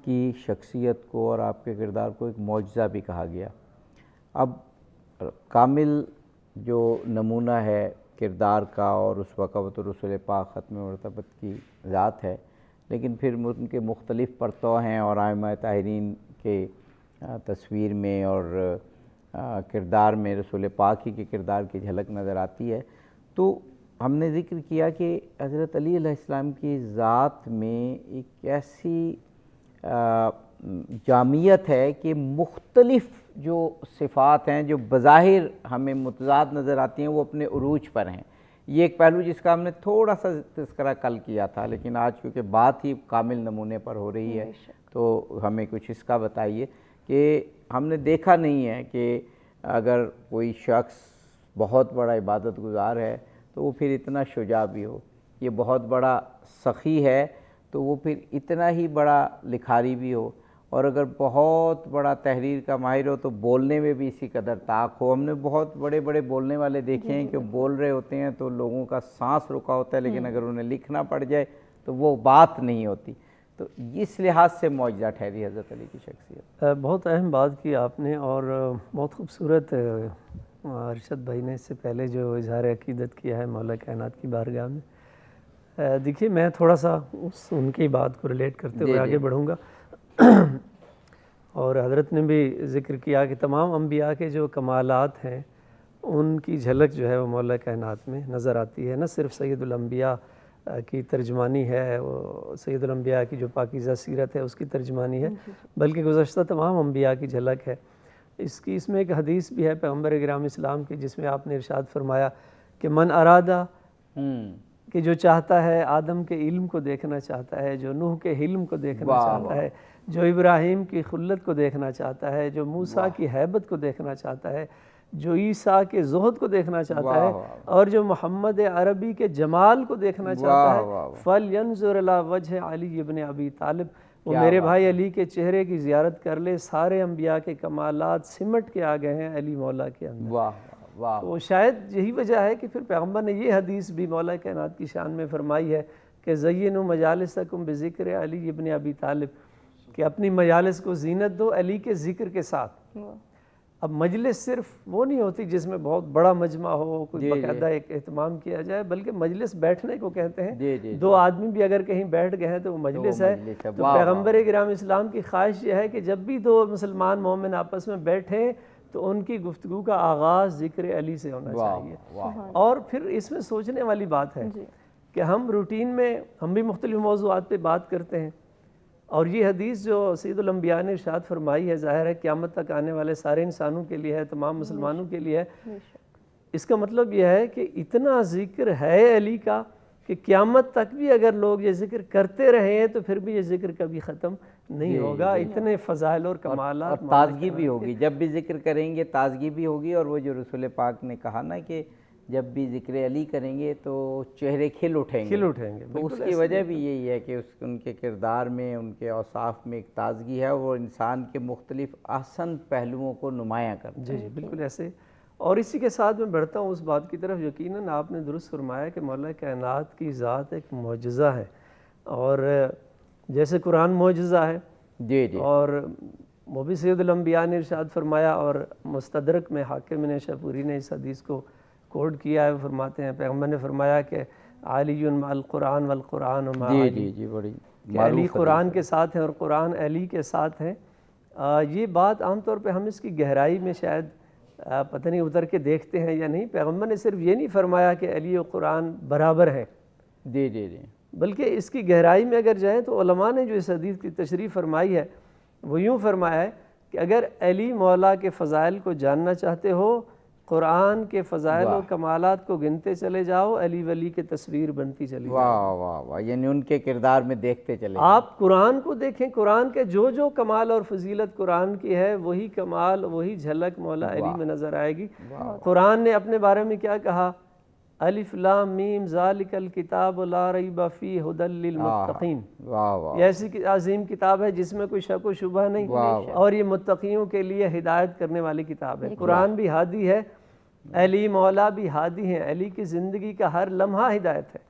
کی شخصیت کو اور آپ کے کردار کو ایک معجزہ بھی کہا گیا۔ اب کامل جو نمونہ ہے کردار کا، اور اس وقت رسول پاک ختم مرتبت کی ذات ہے، لیکن پھر ان کے مختلف پرتو ہیں، اور ائمہ طاہرین کے تصویر میں اور کردار میں رسول پاک ہی کے کردار کی جھلک نظر آتی ہے۔ تو ہم نے ذکر کیا کہ حضرت علی علیہ السلام کی ذات میں ایک ایسی جامعیت ہے کہ مختلف جو صفات ہیں جو بظاہر ہمیں متضاد نظر آتی ہیں، وہ اپنے عروج پر ہیں۔ یہ ایک پہلو جس کا ہم نے تھوڑا سا تذکرہ کل کیا تھا، لیکن آج کیونکہ بات ہی کامل نمونے پر ہو رہی ہے تو ہمیں کچھ اس کا بتائیے کہ ہم نے دیکھا نہیں ہے کہ اگر کوئی شخص بہت بڑا عبادت گزار ہے تو وہ پھر اتنا شجاع بھی ہو، یہ بہت بڑا سخی ہے تو وہ پھر اتنا ہی بڑا لکھاری بھی ہو، اور اگر بہت بڑا تحریر کا ماہر ہو تو بولنے میں بھی اسی قدر طاق ہو۔ ہم نے بہت بڑے بڑے بولنے والے دیکھے ہیں کہ بول رہے ہوتے ہیں تو لوگوں کا سانس رکا ہوتا ہے، لیکن اگر انہیں لکھنا پڑ جائے تو وہ بات نہیں ہوتی۔ تو اس لحاظ سے معجزہ ٹھہری حضرت علی کی شخصیت۔ بہت اہم بات کی آپ نے، اور بہت خوبصورت ارشد بھائی نے اس سے پہلے جو اظہار عقیدت کیا ہے مولا کائنات کی بارگاہ میں۔ دیکھیے میں تھوڑا سا ان کی بات کو ریلیٹ کرتے ہوئے آگے بڑھوں گا، اور حضرت نے بھی ذکر کیا کہ تمام انبیاء کے جو کمالات ہیں ان کی جھلک جو ہے وہ مولا کائنات میں نظر آتی ہے۔ نہ صرف سید الانبیاء کی ترجمانی ہے، وہ سید الانبیاء کی جو پاکیزہ سیرت ہے اس کی ترجمانی ہے، بلکہ گزشتہ تمام انبیاء کی جھلک ہے۔ اس میں ایک حدیث بھی ہے پیغمبر اکرام اسلام کی، جس میں آپ نے ارشاد فرمایا کہ من ارادہ، کہ جو چاہتا ہے آدم کے علم کو دیکھنا چاہتا ہے، جو نوح کے حلم کو دیکھنا چاہتا ہے، جو ابراہیم کی خلت کو دیکھنا چاہتا ہے، جو موسیٰ کی ہیبت کو دیکھنا چاہتا ہے، جو عیسیٰ کے زہد کو دیکھنا چاہتا ہے، اور جو محمد عربی کے جمال کو دیکھنا چاہتا ہے، فَلْيَنْظُرْ إِلَىٰ وَجْهِ عَلِيِّ بْنِ أَبِي طالب، وہ میرے بھائی علی کے چہرے کی زیارت کر لے۔ سارے انبیاء کے کمالات سمٹ کے آ گئے ہیں علی مولا کے اندر۔ تو شاید یہی وجہ ہے کہ پھر پیغمبر نے یہ حدیث بھی مولا کائنات کی شان میں فرمائی ہے کہ زینوا مجالسکم بذکر علی ابن ابی طالب، کہ اپنی مجالس کو زینت دو علی کے ذکر کے ساتھ۔ اب مجلس صرف وہ نہیں ہوتی جس میں بہت بڑا مجمع ہو، کوئی باقاعدہ ایک اہتمام کیا جائے، بلکہ مجلس بیٹھنے کو کہتے ہیں۔ دو آدمی بھی اگر کہیں بیٹھ گئے ہیں تو وہ مجلس ہے۔ تو پیغمبر کرام اسلام کی خواہش یہ ہے کہ جب بھی دو مسلمان مومن آپس میں بیٹھیں تو ان کی گفتگو کا آغاز ذکر علی سے ہونا چاہیے۔ اور پھر اس میں سوچنے والی بات ہے کہ ہم روٹین میں ہم بھی مختلف موضوعات پہ بات کرتے ہیں، اور یہ حدیث جو سید الانبیاء نے ارشاد فرمائی ہے، ظاہر ہے قیامت تک آنے والے سارے انسانوں کے لیے ہے، تمام مسلمانوں کے لیے ہے۔ اس کا مطلب یہ ہے کہ اتنا ذکر ہے علی کا کہ قیامت تک بھی اگر لوگ یہ ذکر کرتے رہے تو پھر بھی یہ ذکر کبھی ختم نہیں ہوگا۔ اتنے فضائل اور کمالات، اور تازگی بھی ہوگی، جب بھی ذکر کریں گے تازگی بھی ہوگی۔ اور وہ جو رسول پاک نے کہا نا کہ جب بھی ذکر علی کریں گے تو چہرے کھل اٹھیں گے، تو اس کی وجہ بھی یہی ہے کہ ان کے کردار میں، ان کے اوصاف میں ایک تازگی ہے، وہ انسان کے مختلف احسن پہلوؤں کو نمایاں کرتا ہے۔ جی بالکل ایسے۔ اور اسی کے ساتھ میں بڑھتا ہوں اس بات کی طرف، یقیناً آپ نے درست فرمایا کہ مولا کائنات کی ذات ایک معجزہ ہے، اور جیسے قرآن معجزہ ہے، اور وہ بھی سید الانبیاء نے ارشاد فرمایا، اور مستدرک میں حاکم نے شاپوری نے اس حدیث کو کوڈ کیا ہے، وہ فرماتے ہیں پیغمبر نے فرمایا کہ علی مع القرآن والقرآن مع علی، بڑی کہ علی قرآن کے ساتھ ہیں اور قرآن علی کے ساتھ ہیں۔ یہ بات عام طور پہ ہم اس کی گہرائی میں شاید پتہ نہیں اتر کے دیکھتے ہیں یا نہیں۔ پیغمبر نے صرف یہ نہیں فرمایا کہ علی و قرآن برابر ہیں، بلکہ اس کی گہرائی میں اگر جائیں تو علماء نے جو اس حدیث کی تشریح فرمائی ہے وہ یوں فرمایا ہے کہ اگر علی مولا کے فضائل کو جاننا چاہتے ہو، قرآن کے فضائل و کمالات کو گنتے چلے جاؤ، علی ولی کی تصویر بنتی چلی جاؤ۔ واہ واہ واہ، یعنی ان کے کردار میں دیکھتے چلے آپ قرآن کو دیکھیں، قرآن کے جو جو کمال اور فضیلت قرآن کی ہے وہی کمال، وہی جھلک مولا علی میں نظر آئے گی۔ قرآن نے اپنے بارے میں کیا کہا؟ الف لام میم ذالک الکتاب لا ریب فیہ ھدی للمتقین۔ یہ ایسی عظیم کتاب ہے جس میں کوئی شک و شبہ نہیں، اور یہ متقیوں کے لیے ہدایت کرنے والی کتاب ہے۔ قرآن بھی ہادی ہے، علی مولا بھی ہادی ہیں، علی کی زندگی کا ہر لمحہ ہدایت ہے۔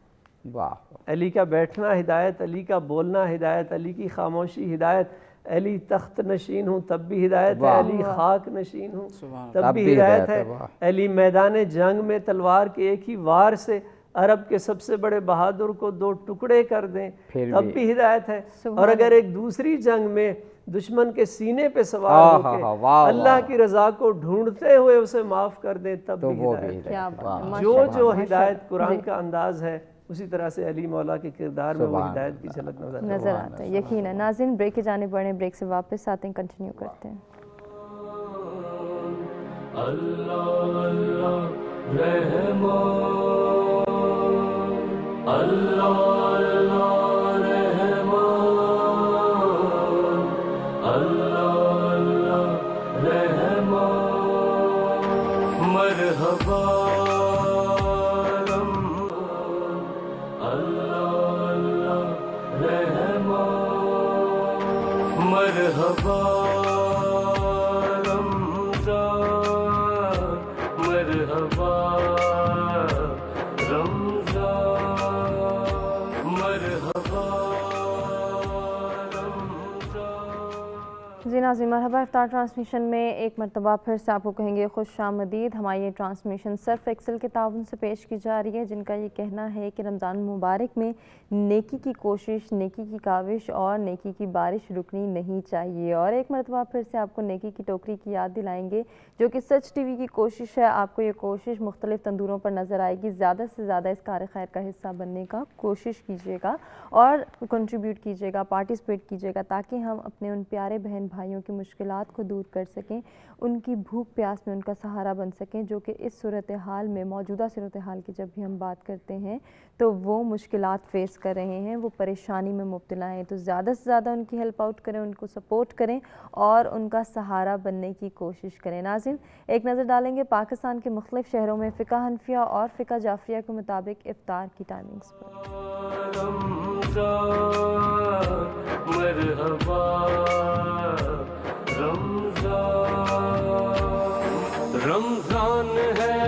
علی کا بیٹھنا ہدایت، علی کا بولنا ہدایت، علی کی خاموشی ہدایت، علی تخت نشین ہوں تب بھی ہدایت ہے، علی خاک نشین ہوں تب بھی ہدایت ہے، علی میدان جنگ میں تلوار کے ایک ہی وار سے عرب کے سب سے بڑے بہادر کو 2 ٹکڑے کر دیں تب بھی ہدایت ہے، اور اگر ایک دوسری جنگ میں دشمن کے سینے پہ سوار ہو کے اللہ کی رضا کو ڈھونڈتے ہوئے اسے معاف کر دیں تب بھی ہدایت ہے۔ جو جو ہدایت قرآن کا انداز ہے اسی طرح سے علی مولا کے کردار میں وہ ہدایت کی جھلک نظر آتا ہے۔ یقیناً ناظرین بریک کی جانب بڑھیں، بریک سے واپس آتے ہیں، کنٹینیو کرتے ہیں۔ اللہ اللہ رحمان، اللہ اللہ رحمان، اللہ اللہ رحمان، مرحبا مرحبا رمضان، مرحبا رمضان، مرحبا جی ناظرین، مرحبا افطار ٹرانسمیشن میں ایک مرتبہ پھر سے آپ کو کہیں گے خوش آمدید۔ ہماری یہ ٹرانسمیشن سرف ایکسل کے تعاون سے پیش کی جا رہی ہے، جن کا یہ کہنا ہے کہ رمضان مبارک میں نیکی کی کوشش، نیکی کی کاوش اور نیکی کی بارش رکنی نہیں چاہیے۔ اور ایک مرتبہ پھر سے آپ کو نیکی کی ٹوکری کی یاد دلائیں گے، جو کہ سچ ٹی وی کی کوشش ہے۔ آپ کو یہ کوشش مختلف تندوروں پر نظر آئے گی۔ زیادہ سے زیادہ اس کار خیر کا حصہ بننے کا کوشش کیجیے گا اور کنٹریبیوٹ کیجیے گا، پارٹیسپیٹ کیجیے گا، تاکہ ہم اپنے ان پیارے بہن بھائیوں کی مشکلات کو دور کر سکیں، ان کی بھوک پیاس میں ان کا سہارا بن سکیں، جو کہ اس صورتحال میں، موجودہ صورتحال کی جب بھی ہم بات کرتے ہیں تو وہ مشکلات فیس کر رہے ہیں، وہ پریشانی میں مبتلا ہیں۔ تو زیادہ سے زیادہ ان کی ہیلپ آؤٹ کریں، ان کو سپورٹ کریں اور ان کا سہارا بننے کی کوشش کریں۔ ناظرین ایک نظر ڈالیں گے پاکستان کے مختلف شہروں میں فقہ حنفیہ اور فقہ جعفریہ کے مطابق افطار کی ٹائمنگز پر۔ مرحبا رمضان، رمضان ہے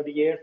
38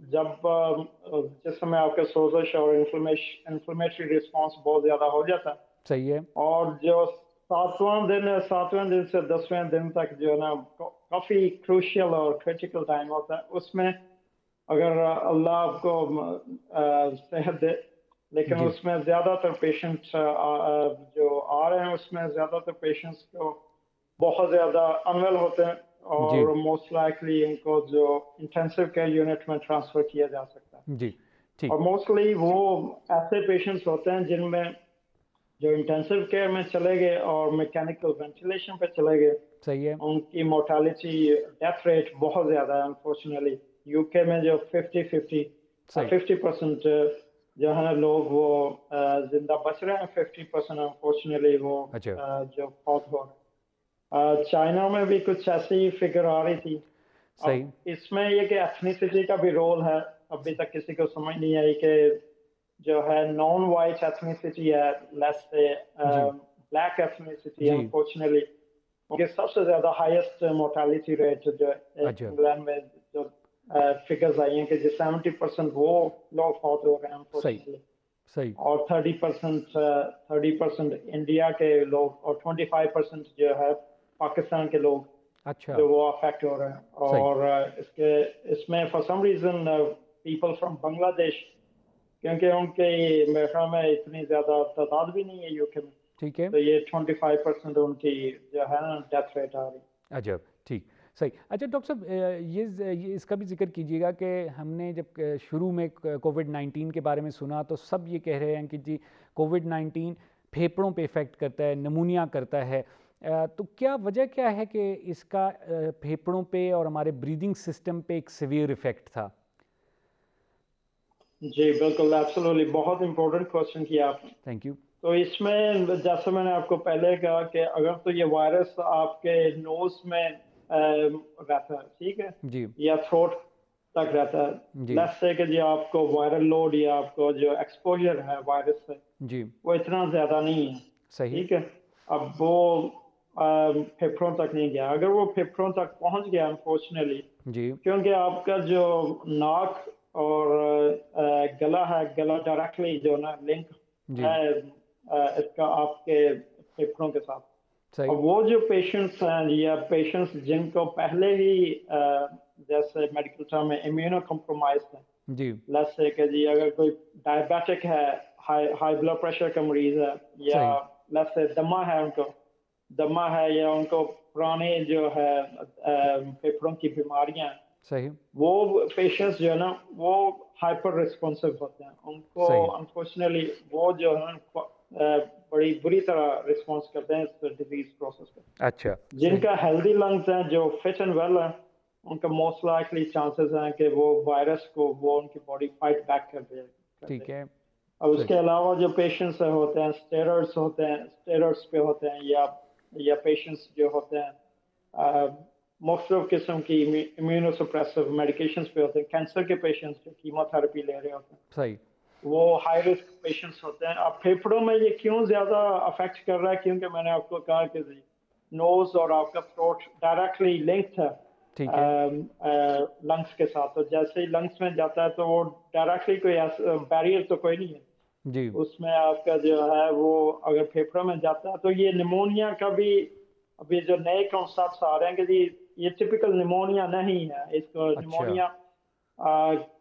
جب جسم میں آپ کے سوزش اور انفلیمیٹری رسپانس بہت زیادہ ہو جاتا ہے. صحیح ہے. اور جو 7واں دن سے 10ویں دن تک جو ہے نا کافی کروشل اور کریٹیکل ٹائم ہوتا ہے. اس میں اگر اللہ آپ کو صحت دے، لیکن اس میں زیادہ تر پیشنٹ جو آ رہے ہیں اس میں زیادہ تر پیشنٹس کو بہت زیادہ انویل ہوتے ہیں اور موسٹ لائکلی ان کو جو انٹینسیو کیئر یونٹ میں ٹرانسفر کیا جا سکتا ہے. جی ٹھیک. اور موسٹلی وہ ایسے پیشنٹس ہوتے ہیں جن میں جو انٹینسیو کیئر میں چلے گئے اور میکینیکل وینٹیلیشن پہ چلے گئے. صحیح ہے. ان کی مورٹیلٹی ڈیتھ ریٹ بہت زیادہ ہے انفارچونیٹلی. یو کے میں جو 50% جو ہے لوگ وہ زندہ بچ رہے ہیں، 50% انفارچونیٹلی وہ جو فوت ہو رہے ہیں. چائنا میں بھی کچھ ایسی فگر آ رہی تھی. صحیح. اس میں یہ کہ ایتھنیسٹی کا بھی رول ہے. ابھی تک کسی کو سمجھ نہیں آئی کہ جو ہے نان وائٹ ایتھنیسٹی ہے، لیس سے بلیک ایتھنیسٹی انفارچونیٹلی کہ سب سے زیادہ ہائیسٹ مورٹیلٹی ریٹ جو انگلینڈ میں جو فگرز آئی ہیں کہ جو 70% وہ لوگ فوت ہو گئے انفارچونیٹلی. صحیح. اور 30% انڈیا کے لوگ اور 25% جو ہے پاکستان کے لوگ جو وہ افیکٹ ہو رہے ہیں. اور اس میں for some reason people from Bangladesh, کیونکہ ان کے میرے خیال میں اتنی زیادہ تعداد بھی نہیں ہے یو کے میں، ٹھیک ہے، تو یہ 25% ان کی جو ہے نا ڈیتھ ریٹ آ رہی. عجب. ٹھیک. صحیح. اچھا ڈاکٹر صاحب یہ اس کا بھی ذکر کیجیے گا کہ ہم نے جب شروع میں کووڈ-19 کے بارے میں سنا تو سب یہ کہہ رہے ہیں کہ جی کووڈ-19 پھیپھڑوں پہ افیکٹ کرتا ہے، نمونیا کرتا ہے. تو کیا وجہ کیا ہے کہ اس کا پھیپھڑوں پہ اور ہمارے بریدنگ سسٹم پہ ایک سیویئر افیکٹ تھا؟ جی بالکل، ایبسولوٹلی، بہت امپورٹنٹ کوشچن کیا آپ نے. Thank you. تو اس میں جیسے میں نے آپ کو پہلے کہا کہ اگر تو یہ وائرس آپ کے نوز میں رہتا ہے، ٹھیک ہے، جی، یا تھروٹ تک رہتا ہے، لیٹس سے کہ جی آپ کو وائرل لوڈ یا آپ کو جو ایکسپوجر ہے وائرس سے جی وہ اتنا زیادہ نہیں ہے. صحیح. ٹھیک ہے. اب وہ پھیپھڑوں تک نہیں گیا. اگر وہ پھیپھڑوں تک پہنچ گیا انفارچونیٹلی، جی، کیونکہ آپ کا جو ناک اور گلا ہے، گلا ڈائریکٹلی جو نا لنک ہے اس کا آپ کے پھیپھڑوں کے ساتھ. اور وہ جو پیشنٹس ہیں یا پیشنٹس جن کو پہلے ہی جیسے میڈیکل ٹرم میں امیونو کمپرومائز ہیں، جی، لیٹس سے کہ جی اگر کوئی ڈائبیٹک ہے، ہائی بلڈ پریشر کا مریض ہے، یا لیٹس سے دمہ ہے، ان کو دمہ ہے، یا ان کو پرانے جو ہے پھیپھڑوں کی بیماریاں، صحیح، وہ پیشنٹس جو ہے نا وہ ہائپر ریسپونسو ہوتے ہیں. ان کو انفارچونیٹلی وہ جو ہے بڑی بری طرح ریسپانس کرتے ہیں اس ڈیزیز پروسیس پہ. اچھا. جن کا ہیلدی لنگس ہیں، جو فٹ اینڈ ویل ہیں، ان کا موسٹ لائکلی چانسز ہیں کہ وہ وائرس کو وہ ان کی باڈی فائٹ بیک کر دے. ٹھیک ہے. اور اس کے علاوہ جو پیشنٹس ہوتے ہیں اسٹیرائڈس ہوتے ہیں، اسٹیرائڈس پہ ہوتے ہیں، یا پیشنٹس جو ہوتے ہیں مختلف قسم کی امیونو سپریسو میڈیکیشنز پہ ہوتے ہیں، کینسر کے پیشنٹس جو کیمو تھراپی لے رہے ہوتے ہیں، صحیح، وہ ہائی رسک پیشنٹس ہوتے ہیں. اب پھیپھڑوں میں یہ کیوں زیادہ افیکٹ کر رہا ہے؟ کیونکہ میں نے آپ کو کہا کہ نوز اور آپ کا تھروٹ ڈائریکٹلی لنکڈ ہے لنگس کے ساتھ. تو جیسے ہی لنگس میں جاتا ہے تو وہ ڈائریکٹلی کوئی بیریئر تو کوئی نہیں ہے جی، اس میں. آپ کا جو ہے وہ اگر پھیپھڑوں میں جاتا ہے تو یہ نمونیا کا بھی ابھی جو نئے کانسیپٹس آ رہے ہیں کہ جی یہ ٹپیکل نمونیا نہیں ہے، اس کو نمونیا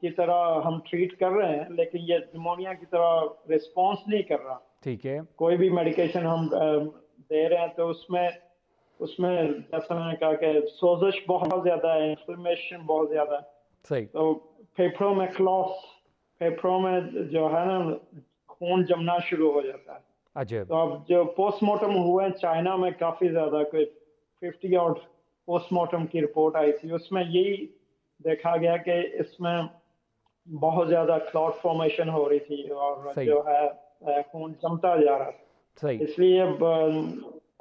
کی طرح ہم ٹریٹ کر رہے ہیں، لیکن یہ نمونیا کی طرح ریسپانس نہیں کر رہا. ٹھیک ہے. کوئی بھی میڈیکیشن ہم دے رہے ہیں تو اس میں جیسا میں نے کہا کہ سوزش بہت زیادہ ہے، انفلیمیشن بہت زیادہ ہے. صحیح. تو پھیپھڑوں میں پھیپھڑوں میں جو ہے نا خون جمنا شروع ہو جاتا ہے. عجب. تو اب جو پوسٹ مارٹم ہوئے ہیں چائنا میں کافی زیادہ، کوئی 50 اور پوسٹ مارٹم کی رپورٹ آئی تھی، اس میں یہی دیکھا گیا کہ اس میں بہت زیادہ کلاٹ فارمیشن ہو رہی تھی اور جو ہے خون جمتا جا رہا تھا. اس لیے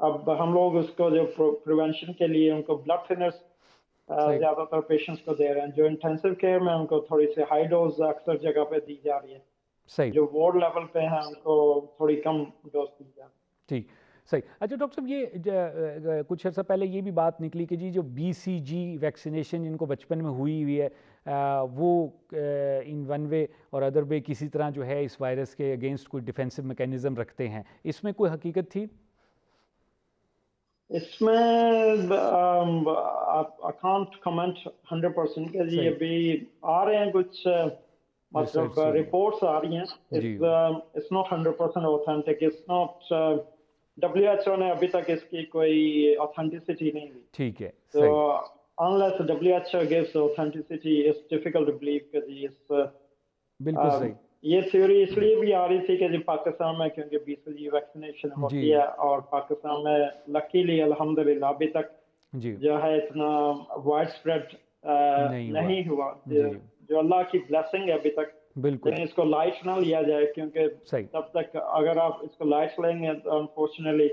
اب ہم لوگ اس کو جو پریونشن کے لیے ان کو بلڈ تھنرز زیادہ تر پیشنٹس کو دے رہے ہیں. جو انٹینسیو کیئر میں ان کو تھوڑی سی ہائی ڈوز اکثر جگہ پہ دی جا رہی ہے. جو وارڈ لیول پہ ہیں ان کو تھوڑی کم ڈوز دی جا رہی ہے. ٹھیک، صحیح. اچھا ڈاکٹر صاحب یہ کچھ عرصہ پہلے یہ بھی بات نکلی کہ جی جو BCG ویکسینیشن جن کو بچپن میں ہوئی ہے وہ ان ون وے اور ادر وے کسی طرح جو ہے اس وائرس کے اگینسٹ کوئی ڈیفینسو میکینزم رکھتے ہیں، اس میں کوئی حقیقت تھی؟ اس میں I can't comment 100% کہ جی ابھی آ رہے ہیں کچھ مطلب رپورٹس آ رہی ہیں. It's not 100% authentic. It's not WHO نے ابھی تک اس کی کوئی authenticity نہیں دی. ٹھیک ہے. So unless WHO gives authenticity, it's difficult to believe کہ جی اس بالکل صحیح. یہ تھیوری اس لیے بھی آ رہی تھی کہ جی پاکستان میں کیونکہ BCG ویکسینیشن ہوتی ہے اور پاکستان میں لکیلی الحمدللہ ابھی تک جو ہے اتنا وائڈ اسپریڈ نہیں ہوا، جو اللہ کی بلیسنگ ہے ابھی تک. بالکل. لیکن اس کو لائٹ نہ لیا جائے کیونکہ تب تک اگر آپ اس کو لائٹ لیں گے تو انفارچونیٹلی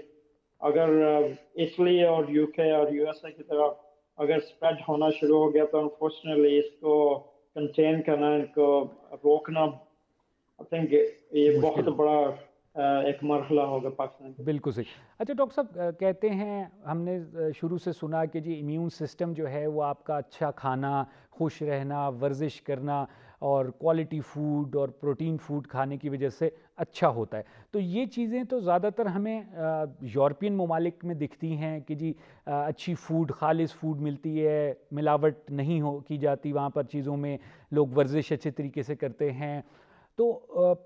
اگر اٹلی اور UK اور USA کی طرف اگر اسپریڈ ہونا شروع ہو گیا تو انفارچونیٹلی اس کو کنٹین کرنا، ان کو روکنا I think یہ بہت بڑا ایک مرحلہ ہوگا پاکستان کا. بالکل صحیح. اچھا ڈاکٹر صاحب کہتے ہیں، ہم نے شروع سے سنا کہ جی امیون سسٹم جو ہے وہ آپ کا اچھا کھانا، خوش رہنا، ورزش کرنا اور کوالٹی فوڈ اور پروٹین فوڈ کھانے کی وجہ سے اچھا ہوتا ہے. تو یہ چیزیں تو زیادہ تر ہمیں یورپین ممالک میں دکھتی ہیں کہ جی اچھی فوڈ، خالص فوڈ ملتی ہے، ملاوٹ نہیں کی جاتی وہاں پر چیزوں میں، لوگ ورزش اچھے طریقے سے کرتے ہیں. تو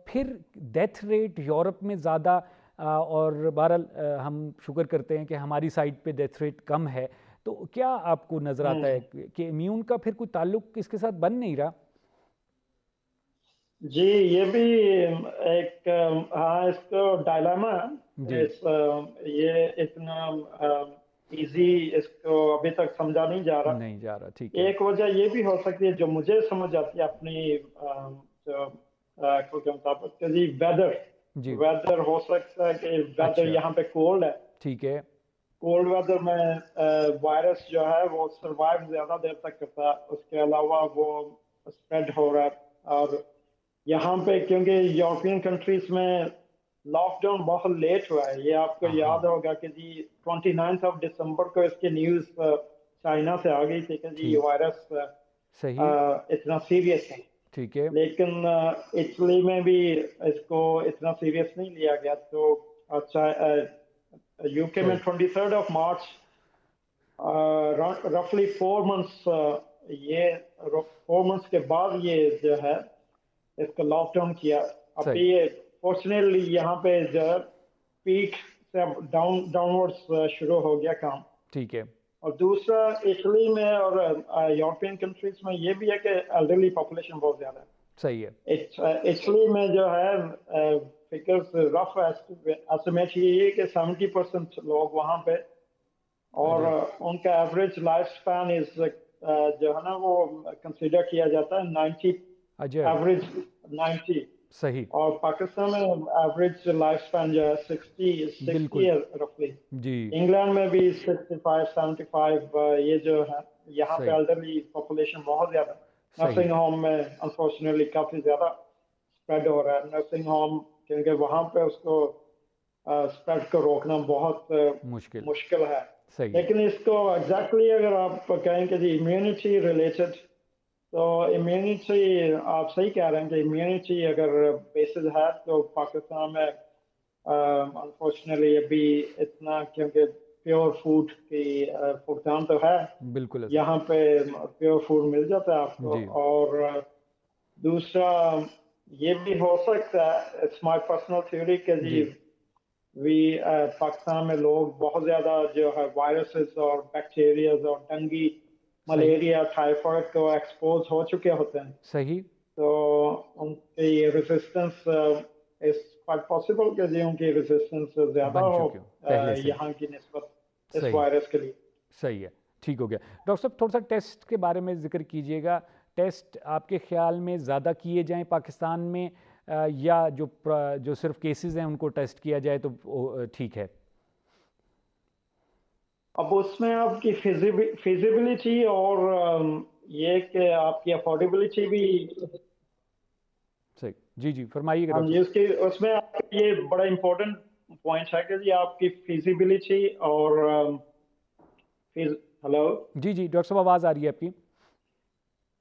پھر ڈیتھ ریٹ یورپ میں زیادہ، اور بہرحال ہم شکر کرتے ہیں کہ ہماری سائڈ پہ ڈیتھ ریٹ کم ہے. تو کیا آپ کو نظر آتا ہے کہ امیون کا پھر کوئی تعلق اس کے ساتھ بن نہیں رہا؟ جی یہ بھی ایک اس کو ڈائلاما ہے. یہ اتنا ایزی اس کو ابھی تک سمجھا نہیں جا رہا. ٹھیک ہے. ایک وجہ یہ بھی ہو سکتی ہے جو مجھے سمجھ آتی ہے اپنی کے مطابق کہ جی ویدر ہو سکتا ہے کہ ویدر یہاں پہ کولڈ ہے. ٹھیک ہے. کولڈ ویدر میں وائرس جو ہے وہ سروائیو زیادہ دیر تک کرتا ہے، اس کے علاوہ وہ اسپریڈ ہو رہا ہے. اور یہاں پہ کیونکہ یورپین کنٹریز میں لاک ڈاؤن بہت لیٹ ہوا ہے. یہ آپ کو یاد ہوگا کہ جی 29 دسمبر کو اس کی نیوز چائنا سے آ گئی تھی کہ جی یہ وائرس اتنا سیریس ہے. ٹھیک ہے. لیکن اٹلی میں بھی اس کو اتنا سیریس نہیں لیا گیا. تو اچھا UK میں 23 مارچ رفلی 4 months یہ 4 months کے بعد یہ جو ہے اس کو لاک ڈاؤن کیا. اب یہ فارچونیٹلی یہاں پہ جو پیک سے ڈاؤن ورڈز شروع ہو گیا کام. ٹھیک ہے. اور دوسرا اٹلی میں اور یورپین کنٹریز میں یہ بھی ہے کہ ایلڈرلی پاپولیشن بہت زیادہ ہے. صحیح ہے. اٹلی میں جو ہے فگرز رف ایسٹیمیٹ یہ ہے کہ 70% لوگ وہاں پہ، اور ان کا ایوریج لائف اسپین جو ہے نا وہ کنسیڈر کیا جاتا ہے 90 ایوریج 90. صحیح. اور پاکستان میں ایوریج لائف اسپین جو ہے 60 رفلی. جی. انگلینڈ میں بھی 65 75 یہ جو ہے یہاں پہ ایلڈرلی پاپولیشن بہت زیادہ. نرسنگ ہوم میں انفارچونیٹلی کافی زیادہ اسپریڈ ہو رہا ہے. نرسنگ ہوم کیونکہ وہاں پہ اس کو اسپریڈ کو روکنا بہت مشکل ہے. لیکن اس کو ایگزیکٹلی اگر آپ کہیں کہ جی امیونٹی ریلیٹڈ، تو امیونٹی آپ صحیح کہہ رہے ہیں کہ امیونٹی اگر بیسز ہے تو پاکستان میں انفارچونیٹلی ابھی اتنا، کیونکہ پیور فوڈ کی فقدان تو ہے. بالکل. یہاں پہ پیور فوڈ مل جاتا ہے آپ کو. اور دوسرا یہ بھی ہو سکتا ہے، اٹس مائی پرسنل تھیوری کہ جی پاکستان میں لوگ بہت زیادہ جو ہے وائرسز اور بیکٹیریاز اور ڈنگی، ملیریا، ٹائیفائڈ کو ایکسپوز ہو چکے ہوتے ہیں. صحیح. تو ان کی ریزسٹنس اس quite possible کہ جی ان کی ریزسٹنس زیادہ ہو یہاں کی نسبت اس وائرس کے لیے. صحیح ہے. ٹھیک ہو گیا. ڈاکٹر صاحب تھوڑا سا ٹیسٹ کے بارے میں ذکر کیجیے گا. ٹیسٹ آپ کے خیال میں زیادہ کیے جائیں پاکستان میں، یا جو صرف کیسز ہیں ان کو ٹیسٹ کیا جائے تو ٹھیک ہے؟ اب اس میں آپ کی فیزیبلٹی اور یہ کہ آپ کی افورڈیبلٹی بھی. صحیح. جی فرمائیے گا. اس میں یہ بڑا امپورٹنٹ پوائنٹ ہے کہ جی آپ کی فیزیبلٹی اور ہلو. جی ڈاکٹر صاحب آواز آ رہی ہے آپ کی.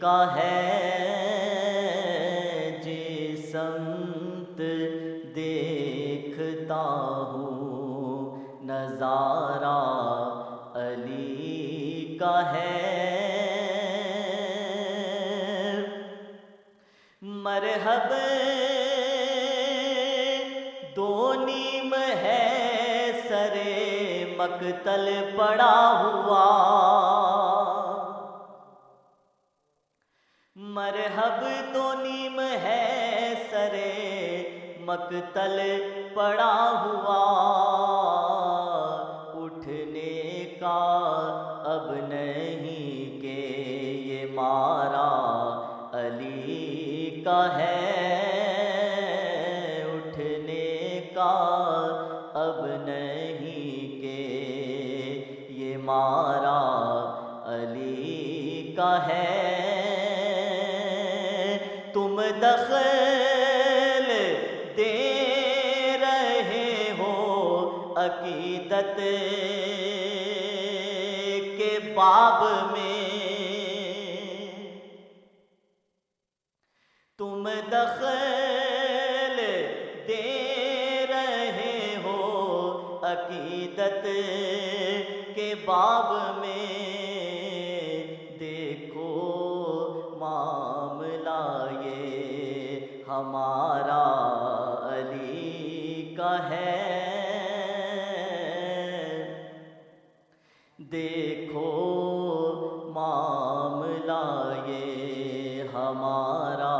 کا ہے جس سمت دیکھتا ہوں نظارہ علی کا ہے مرحب دو نیم ہے سرے مقتل پڑا ہوا مرحب دو نیم ہے سرے مقتل پڑا ہوا اٹھنے کا اب نہیں کہ یہ مارا علی کا ہے اٹھنے کا اب نہیں کہ یہ مارا علی کا ہے تم دخل دے رہے ہو عقیدت کے باب میں تم دخل دے رہے ہو عقیدت کے باب میں دیکھو معاملہ یہ ہمارا علی کا ہے دیکھو معاملہ یہ ہمارا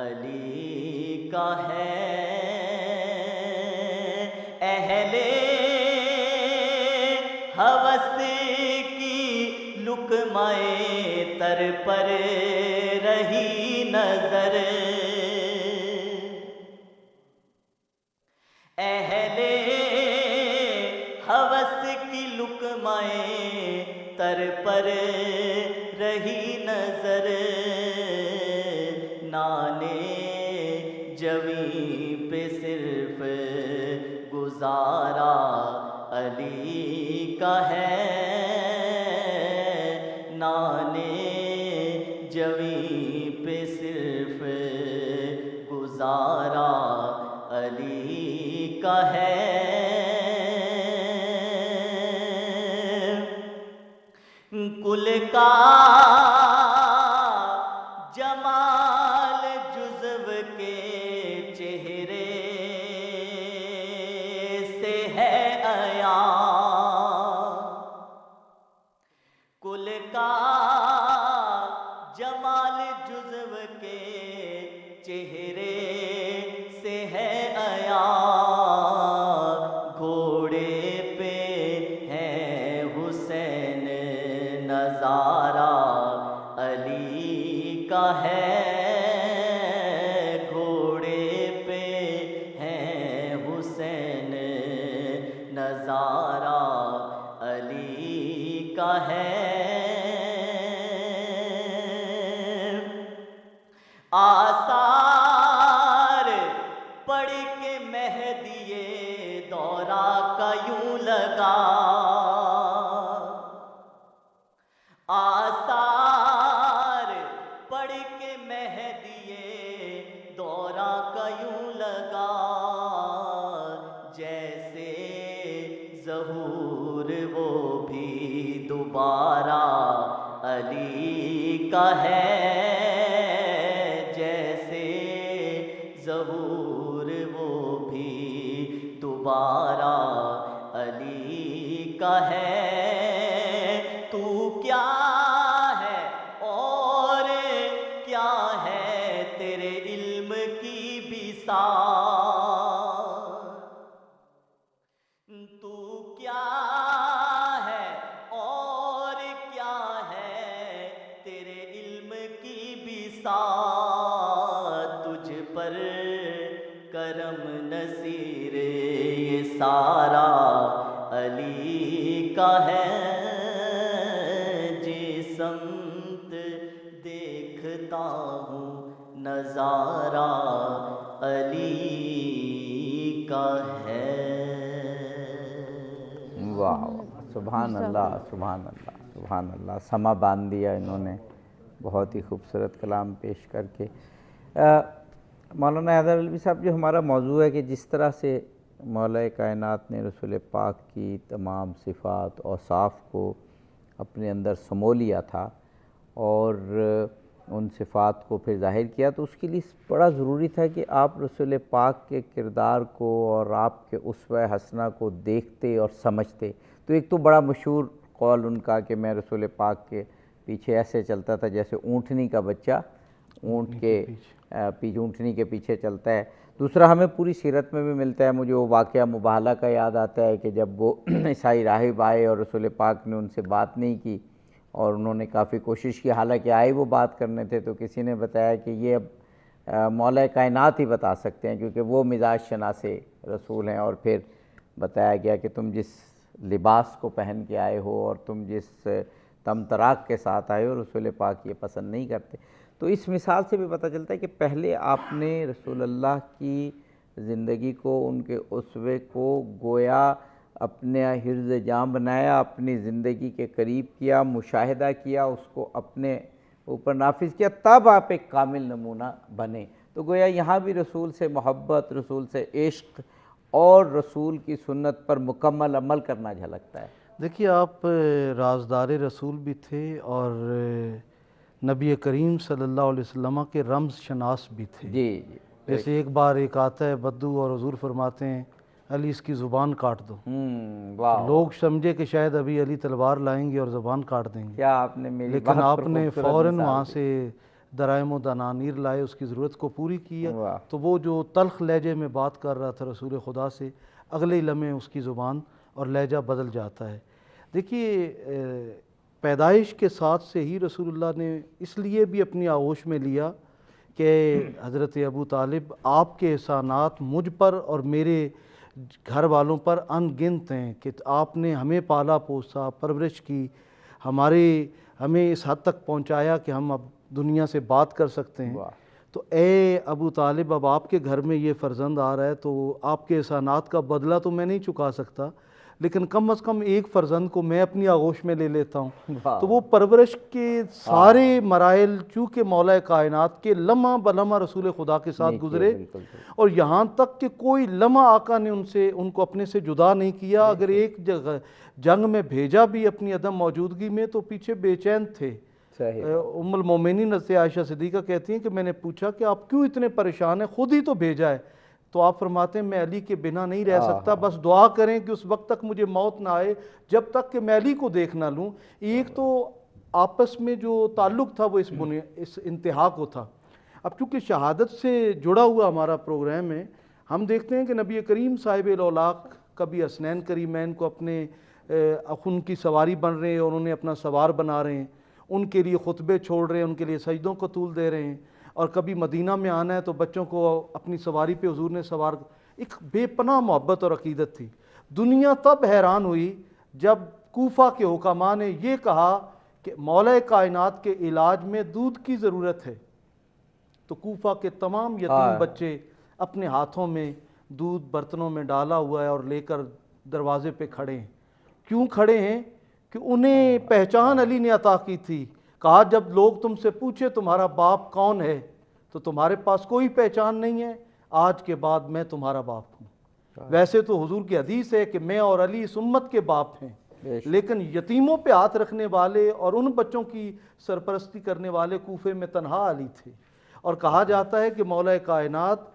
علی کا ہے اہل ہوس کی لقمۂ تر پر رہی نظر اہل ہوس کی لقمۂ تر پر رہی نظر نانے جویں پہ صرف گزارا علی کا ہے نانے جویں پہ صرف گزارا علی کا ہے کل کا جمال جزو کے چہرے سے ہے عیاں کل کا جمال جزو کے چہرے سے ہے عیاں گھوڑے پہ ہے حسین نظارہ علی کا ہے گھوڑے پہ ہے حسین نظارہ علی کا ہے آثار پڑھ کے مہدی دورہ کا یوں لگا آثار پڑھ کے مہدی دورہ کا یوں لگا جیسے ظہور وہ بھی دوبارہ علی کا ہے جیسے ظہور وہ بھی دوبارہ علی کا ہے تو کیا ہے اور کیا ہے تیرے علم کی بساط تو کیا ہے اور کیا ہے تیرے علم کی بساط تجھ پر کرم نصیر یہ سارا علی کا ہے جس سمت دیکھتا ہوں نظارہ علی کا ہے واہ سبحان اللہ سبحان اللہ سبحان اللہ سما باندھ دیا انہوں نے بہت ہی خوبصورت کلام پیش کر کے مولانا حیدر علوی صاحب، جو ہمارا موضوع ہے کہ جس طرح سے مولا کائنات نے رسول پاک کی تمام صفات اوصاف کو اپنے اندر سمو لیا تھا اور ان صفات کو پھر ظاہر کیا، تو اس کے لیے بڑا ضروری تھا کہ آپ رسول پاک کے کردار کو اور آپ کے اسوہ حسنہ کو دیکھتے اور سمجھتے۔ تو ایک تو بڑا مشہور قول ان کا کہ میں رسول پاک کے پیچھے ایسے چلتا تھا جیسے اونٹنی کا بچہ اونٹنی کے پیچھے چلتا ہے۔ دوسرا ہمیں پوری سیرت میں بھی ملتا ہے، مجھے وہ واقعہ مباہلہ کا یاد آتا ہے کہ جب وہ عیسائی راہب آئے اور رسول پاک نے ان سے بات نہیں کی اور انہوں نے کافی کوشش کی، حالانکہ آئے وہ بات کرنے تھے، تو کسی نے بتایا کہ یہ اب مولا کائنات ہی بتا سکتے ہیں کیونکہ وہ مزاج شناس رسول ہیں، اور پھر بتایا گیا کہ تم جس لباس کو پہن کے آئے ہو اور تم جس تمطراق کے ساتھ آئے ہو، رسول پاک یہ پسند نہیں کرتے۔ تو اس مثال سے بھی پتہ چلتا ہے کہ پہلے آپ نے رسول اللہ کی زندگی کو، ان کے اسوے کو گویا اپنے حرز جاں بنایا، اپنی زندگی کے قریب کیا، مشاہدہ کیا، اس کو اپنے اوپر نافذ کیا، تب آپ ایک کامل نمونہ بنے۔ تو گویا یہاں بھی رسول سے محبت، رسول سے عشق اور رسول کی سنت پر مکمل عمل کرنا جھلکتا ہے۔ دیکھیے، آپ رازدار رسول بھی تھے اور نبی کریم صلی اللہ علیہ وسلم کے رمز شناس بھی تھے۔ جی جی، جیسے ایک بار ایک آتا ہے بدو اور حضور فرماتے ہیں علی اس کی زبان کاٹ دو۔ لوگ سمجھے کہ شاید ابھی علی تلوار لائیں گے اور زبان کاٹ دیں گے، کیا آپ نے میری لیکن آپ نے فوراً وہاں سے درائم و دنانیر لائے، اس کی ضرورت کو پوری کیا۔ تو وہ جو تلخ لہجے میں بات کر رہا تھا رسول خدا سے، اگلے لمحے اس کی زبان اور لہجہ بدل جاتا ہے۔ دیکھیے، پیدائش کے ساتھ سے ہی رسول اللہ نے اس لیے بھی اپنی آغوش میں لیا کہ حضرت ابو طالب، آپ کے احسانات مجھ پر اور میرے گھر والوں پر ان گنت ہیں کہ آپ نے ہمیں پالا پوسا، پرورش کی، ہمیں اس حد تک پہنچایا کہ ہم اب دنیا سے بات کر سکتے ہیں۔ تو اے ابو طالب، اب آپ کے گھر میں یہ فرزند آ رہا ہے تو آپ کے احسانات کا بدلہ تو میں نہیں چکا سکتا، لیکن کم از کم ایک فرزند کو میں اپنی آغوش میں لے لیتا ہوں۔ تو وہ پرورش کے سارے مراحل چونکہ مولا کائنات کے لمحہ بلمحہ رسول خدا کے ساتھ گزرے، اور یہاں تک کہ کوئی لمحہ آقا نے ان کو اپنے سے جدا نہیں کیا۔ اگر ایک جنگ میں بھیجا بھی اپنی عدم موجودگی میں تو پیچھے بے چین تھے۔ ام المومنین حضرت عائشہ صدیقہ کہتی ہیں کہ میں نے پوچھا کہ آپ کیوں اتنے پریشان ہیں، خود ہی تو بھیجا ہے۔ تو آپ فرماتے ہیں میں علی کے بنا نہیں رہ سکتا، بس دعا کریں کہ اس وقت تک مجھے موت نہ آئے جب تک کہ میں علی کو دیکھ نہ لوں۔ ایک تو آپس میں جو تعلق تھا وہ اس انتہا کو تھا۔ اب چونکہ شہادت سے جڑا ہوا ہمارا پروگرام ہے، ہم دیکھتے ہیں کہ نبی کریم صاحب الاولاق کبھی حسنین کریمین کو اپنے ان کی سواری بن رہے ہیں اور انہیں اپنا سوار بنا رہے ہیں، ان کے لیے خطبے چھوڑ رہے ہیں، ان کے لیے سجدوں کو طول دے رہے ہیں، اور کبھی مدینہ میں آنا ہے تو بچوں کو اپنی سواری پہ حضور نے سوار۔ ایک بے پناہ محبت اور عقیدت تھی۔ دنیا تب حیران ہوئی جب کوفہ کے حکماء نے یہ کہا کہ مولا کائنات کے علاج میں دودھ کی ضرورت ہے، تو کوفہ کے تمام یتیم بچے اپنے ہاتھوں میں دودھ برتنوں میں ڈالا ہوا ہے اور لے کر دروازے پہ کھڑے ہیں۔ کیوں کھڑے ہیں؟ کہ انہیں پہچان علی نے عطا کی تھی۔ کہا جب لوگ تم سے پوچھے تمہارا باپ کون ہے تو تمہارے پاس کوئی پہچان نہیں ہے، آج کے بعد میں تمہارا باپ ہوں۔ ویسے تو حضور کی حدیث ہے کہ میں اور علی اس امت کے باپ ہیں، لیکن یتیموں پہ ہاتھ رکھنے والے اور ان بچوں کی سرپرستی کرنے والے کوفے میں تنہا علی تھے۔ اور کہا جاتا ہے کہ مولا کائنات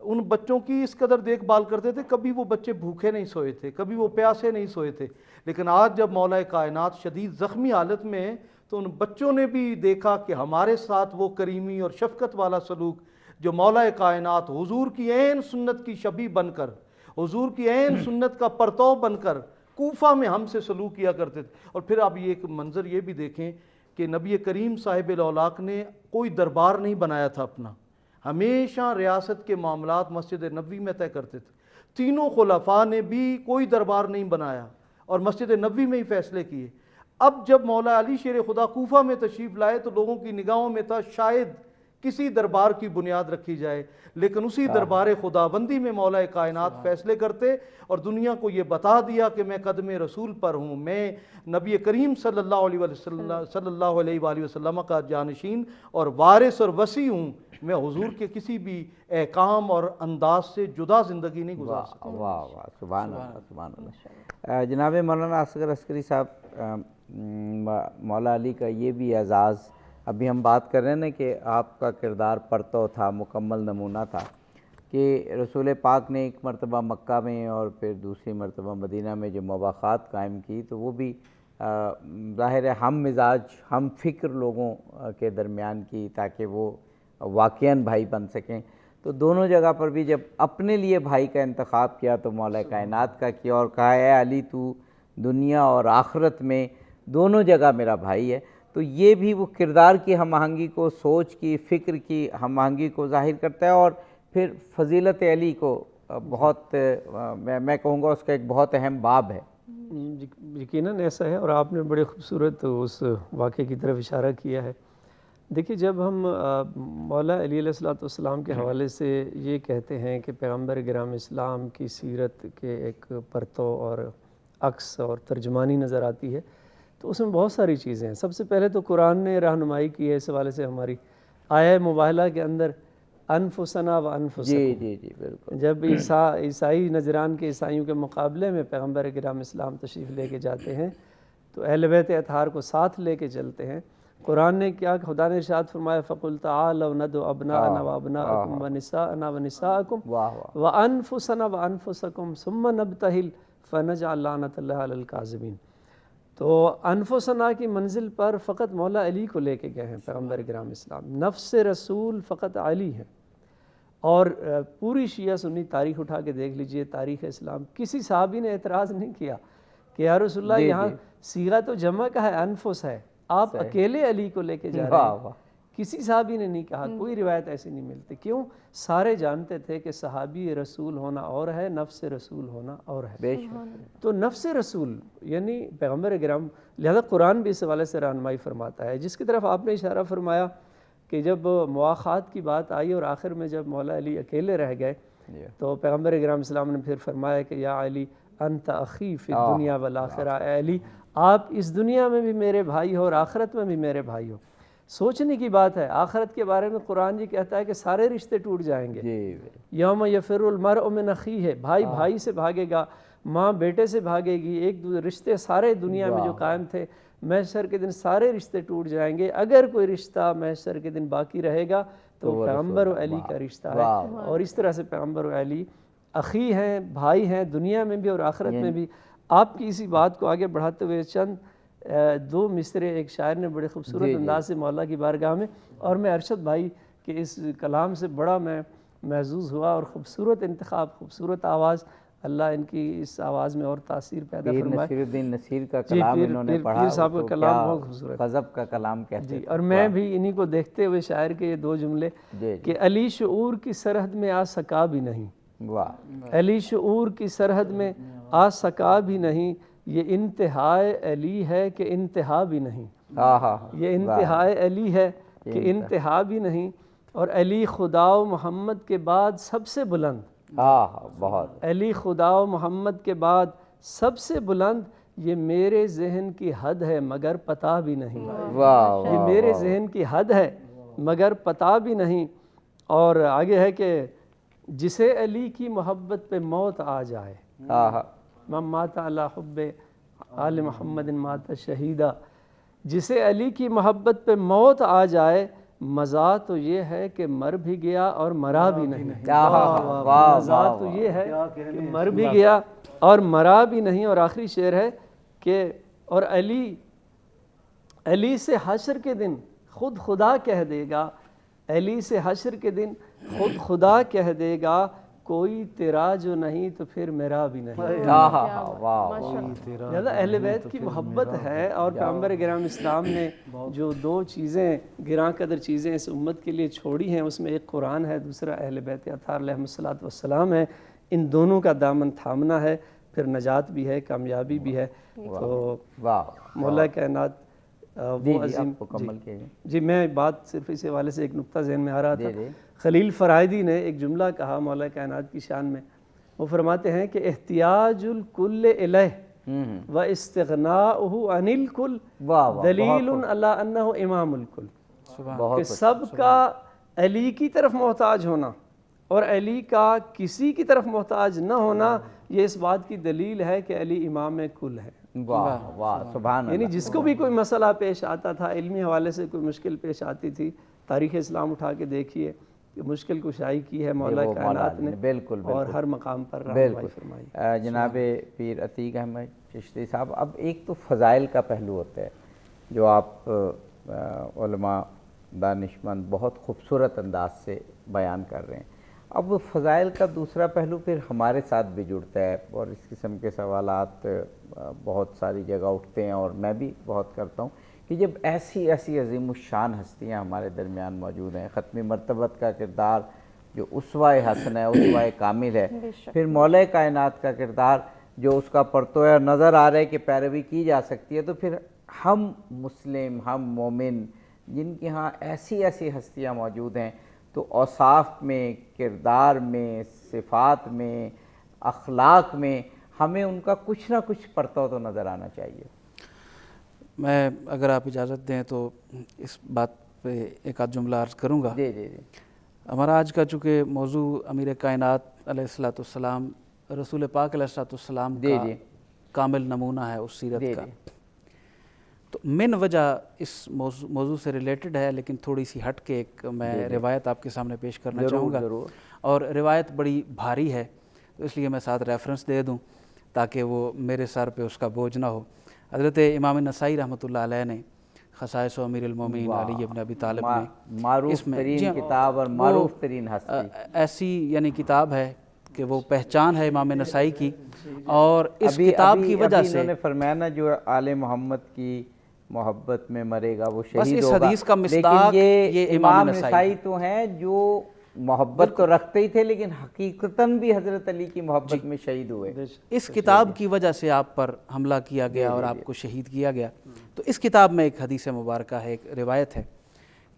ان بچوں کی اس قدر دیکھ بھال کرتے تھے، کبھی وہ بچے بھوکے نہیں سوئے تھے، کبھی وہ پیاسے نہیں سوئے تھے۔ لیکن آج جب مولا کائنات شدید زخمی حالت میں ہے تو ان بچوں نے بھی دیکھا کہ ہمارے ساتھ وہ کریمی اور شفقت والا سلوک جو مولا کائنات حضور کی عین سنت کی شبیہ بن کر، حضور کی عین سنت کا پرتو بن کر کوفہ میں ہم سے سلوک کیا کرتے تھے۔ اور پھر آپ یہ ایک منظر یہ بھی دیکھیں کہ نبی کریم صاحب الاولاق نے کوئی دربار نہیں بنایا تھا اپنا، ہمیشہ ریاست کے معاملات مسجد نبوی میں طے کرتے تھے۔ تینوں خلفاء نے بھی کوئی دربار نہیں بنایا اور مسجد نبوی میں ہی فیصلے کیے۔ اب جب مولا علی شیر خدا کوفہ میں تشریف لائے تو لوگوں کی نگاہوں میں تھا شاید کسی دربار کی بنیاد رکھی جائے، لیکن اسی دربار خداوندی میں مولا کائنات فیصلے کرتے اور دنیا کو یہ بتا دیا کہ میں قدم رسول پر ہوں، میں نبی کریم صلی اللہ علیہ وآلہ وسلم کا جانشین اور وارث اور وصی ہوں، میں حضور کے کسی بھی احکام اور انداز سے جدا زندگی نہیں گزار سکتا۔ واہ واہ، سبحان اللہ سبحان اللہ۔ جناب مولانا اصغر عسکری صاحب، مولا علی کا یہ بھی اعزاز، ابھی ہم بات کر رہے ہیں نا کہ آپ کا کردار پرتو تھا، مکمل نمونہ تھا، کہ رسول پاک نے ایک مرتبہ مکہ میں اور پھر دوسری مرتبہ مدینہ میں جو مواخات قائم کی، تو وہ بھی ظاہر ہے ہم مزاج ہم فکر لوگوں کے درمیان کی، تاکہ وہ واقعاً بھائی بن سکیں۔ تو دونوں جگہ پر بھی جب اپنے لیے بھائی کا انتخاب کیا تو مولا کائنات کا کیا، اور کہا اے علی تو دنیا اور آخرت میں دونوں جگہ میرا بھائی ہے۔ تو یہ بھی وہ کردار کی ہم آہنگی کو، سوچ کی، فکر کی ہم آہنگی کو ظاہر کرتا ہے، اور پھر فضیلت علی کو بہت میں کہوں گا اس کا ایک بہت اہم باب ہے۔ یقیناً ایسا ہے، اور آپ نے بڑے خوبصورت اس واقعے کی طرف اشارہ کیا ہے۔ دیکھیے، جب ہم مولا علی علیہ السلام کے حوالے سے یہ کہتے ہیں کہ پیغمبر گرام اسلام کی سیرت کے ایک پرتو اور عکس اور ترجمانی نظر آتی ہے، تو اس میں بہت ساری چیزیں ہیں۔ سب سے پہلے تو قرآن نے رہنمائی کی ہے اس حوالے سے، ہماری آیہ مباہلہ کے اندر انفسنا و انفسکم، جی بالکل، جب عیسائی نجران کے عیسائیوں کے مقابلے میں پیغمبر گرام اسلام تشریف لے کے جاتے ہیں تو اہل بیت اطہار کو ساتھ لے کے چلتے ہیں۔ قرآن نے کیا، خدا نے ارشاد فرمایا فَقُلْ تَعَالَوْا نَدْعُ أَبْنَاءَنَا وَأَبْنَاءَكُمْ وَنِسَاءَنَا وَنِسَاءَكُمْ وَأَنفُسَنَا وَأَنفُسَكُمْ ثُمَّ نَبْتَهِلْ فَنَجْعَلْ لَعْنَةَ اللَّهِ عَلَى الْكَاذِبِينَ۔ تو انفسنا کی منزل پر فقط مولا علی کو لے کے گئے ہیں پیغمبر گرام اسلام، نفس رسول فقط علی ہے۔ اور پوری شیعہ سنی تاریخ اٹھا کے دیکھ لیجئے، تاریخ اسلام، کسی صحابی نے اعتراض نہیں کیا کہ یا رسول اللہ یہاں صیغہ تو جمع کا ہے، انفس ہے، آپ اکیلے علی کو لے کے جا رہے ہیں، کسی صحابی نے نہیں کہا، کوئی روایت ایسی نہیں ملتی۔ کیوں؟ سارے جانتے تھے کہ صحابی رسول ہونا اور ہے، نفس رسول ہونا اور ہے۔ تو نفس رسول یعنی پیغمبر گرام، لہذا قرآن بھی اس حوالے سے رہنمائی فرماتا ہے، جس کی طرف آپ نے اشارہ فرمایا کہ جب مواخات کی بات آئی اور آخر میں جب مولا علی اکیلے رہ گئے تو پیغمبر گرام اسلام نے پھر فرمایا کہ یا علی انت اخی فی الدنیا والآخرہ، اے علی آپ اس دنیا میں بھی میرے بھائی ہو اور آخرت میں بھی میرے بھائی ہو۔ سوچنے کی بات ہے، آخرت کے بارے میں قرآن جی کہتا ہے کہ سارے رشتے ٹوٹ جائیں گے، یوم یفر المرء من اخیہ، بھائی بھائی سے بھاگے گا، ماں بیٹے سے بھاگے گی، ایک رشتے سارے دنیا میں جو قائم تھے محشر کے دن سارے رشتے ٹوٹ جائیں گے۔ اگر کوئی رشتہ محشر کے دن باقی رہے گا تو پیغمبر و علی کا رشتہ ہے، اور اس طرح سے پیغمبر و علی اخی ہیں، بھائی ہیں، دنیا میں بھی اور آخرت میں بھی۔ آپ کی اسی بات کو آگے بڑھاتے ہوئے چند دو مصرے ایک شاعر نے بڑے خوبصورت انداز سے مولا کی بارگاہ میں، اور میں ارشد بھائی کے اس کلام سے بڑا میں محظوظ ہوا، اور خوبصورت انتخاب، خوبصورت آواز، اللہ ان کی اس آواز میں اور تاثیر پیدا فرمائے۔ نصیر الدین نصیر کا کلام انہوں نے پڑھا، پیر صاحب کا کلام بہت خوبصورت، غضب کا کلام کہتے ہیں۔ اور میں بھی انہی کو دیکھتے ہوئے شاعر کے یہ دو جملے کہ علی شعور کی سرحد میں آ سکا بھی نہیں، علی شعور کی سرحد میں آ سکا بھی نہیں، یہ انتہائے علی ہے کہ انتہا بھی نہیں، یہ انتہائے علی ہے کہ انتہا بھی نہیں، اور علی خدا و محمد کے بعد سب سے بلند، بہت علی خدا و محمد کے بعد سب سے بلند، یہ میرے ذہن کی حد ہے مگر پتہ بھی نہیں، یہ میرے ذہن کی حد ہے مگر پتہ بھی نہیں۔ اور آگے ہے کہ جسے علی کی محبت پہ موت آ جائے، من مات علی حب آل محمد مات شہیدہ، جسے علی کی محبت پہ موت آ جائے، مزہ تو یہ ہے کہ مر بھی گیا اور مرا بھی نہیں، مزہ تو یہ ہے کہ مر بھی گیا اور مرا بھی نہیں۔ اور آخری شعر ہے کہ اور علی سے حشر کے دن خود خدا کہہ دے گا، علی سے حشر کے دن خود خدا کہہ دے گا، کوئی تیرا جو نہیں تو پھر میرا بھی نہیں۔ لہذا اہل بیت کی محبت ہے، اور پیغمبر گرام اسلام نے جو دو چیزیں گراں قدر چیزیں اس امت کے لیے چھوڑی ہیں، اس میں ایک قرآن ہے، دوسرا اہل بیت اطہار علیہم السلام ہے۔ ان دونوں کا دامن تھامنا ہے، پھر نجات بھی ہے، کامیابی بھی ہے۔ تو مولا کائنات وہ عظیم مکمل کیجیے. جی میں بات صرف اس حوالے سے ایک نقطہ ذہن میں آ رہا تھا. خلیل فرائدی نے ایک جملہ کہا مولا کائنات کی شان میں. وہ فرماتے ہیں کہ احتیاج الکل الیہ و استغناؤہ عن الکل دلیل علی انہ امام الکل. کہ سب کا علی کی طرف محتاج ہونا اور علی کا کسی کی طرف محتاج نہ ہونا یہ اس بات کی دلیل ہے کہ علی امام کل ہے. واہ واہ سبحان اللہ. یعنی جس کو بھی کوئی مسئلہ پیش آتا تھا, علمی حوالے سے کوئی مشکل پیش آتی تھی, تاریخ اسلام اٹھا کے دیکھیے کہ مشکل کشائی کی ہے مولا کائنات نے, بالکل اور ہر مقام پر رہنمائی فرمائی. جناب پیر عتیق احمد چشتی صاحب, اب ایک تو فضائل کا پہلو ہوتا ہے جو آپ علماء دانشمند بہت خوبصورت انداز سے بیان کر رہے ہیں. اب فضائل کا دوسرا پہلو پھر ہمارے ساتھ بھی جڑتا ہے, اور اس قسم کے سوالات بہت ساری جگہ اٹھتے ہیں اور میں بھی بہت کرتا ہوں کہ جب ایسی عظیم الشان ہستیاں ہمارے درمیان موجود ہیں, ختم مرتبت کا کردار جو اسوہ حسن ہے, اسوہ کامل ہے, پھر مولا کائنات کا کردار جو اس کا پرتویا نظر آ رہا ہے کہ پیروی کی جا سکتی ہے, تو پھر ہم مسلم, ہم مومن جن کے ہاں ایسی ہستیاں موجود ہیں, تو اوصاف میں, کردار میں, صفات میں, اخلاق میں ہمیں ان کا کچھ نہ کچھ پرتو تو نظر آنا چاہیے. میں اگر آپ اجازت دیں تو اس بات پہ ایک آدھ جملہ عرض کروں گا. جی. ہمارا آج کا چونکہ موضوع امیر کائنات علیہ السلام رسول پاک علیہ السلام کا کامل نمونہ ہے اس سیرت کا, تو من وجہ اس موضوع سے ریلیٹڈ ہے, لیکن تھوڑی سی ہٹ کے ایک میں روایت آپ کے سامنے پیش کرنا چاہوں گا, اور روایت بڑی بھاری ہے تو اس لیے میں ساتھ ریفرنس دے دوں تاکہ وہ میرے سر پہ اس کا بوجھ نہ ہو. حضرت امام نسائی رحمۃ اللہ علیہ نے خصائص و امیر المومنین علی ابن ابی طالب میں معروف ترین کتاب اور معروف ترین ہستی, ایسی یعنی کتاب ہے کہ وہ پہچان ہے امام نسائی کی, اور اس کتاب کی وجہ سے انہوں نے فرمایا نا جو آل محمد کی محبت میں مرے گا وہ بس شہید اس ہوگا. حدیث کا مصداق یہ امام نسائی تو ہیں جو محبت تو رکھتے ہی تھے لیکن حقیقتاً بھی حضرت علی کی محبت میں شہید ہوئے. اس کتاب کی وجہ سے آپ پر حملہ کیا گیا اور آپ کو شہید کیا گیا. تو اس کتاب میں ایک حدیث مبارکہ ہے, ایک روایت ہے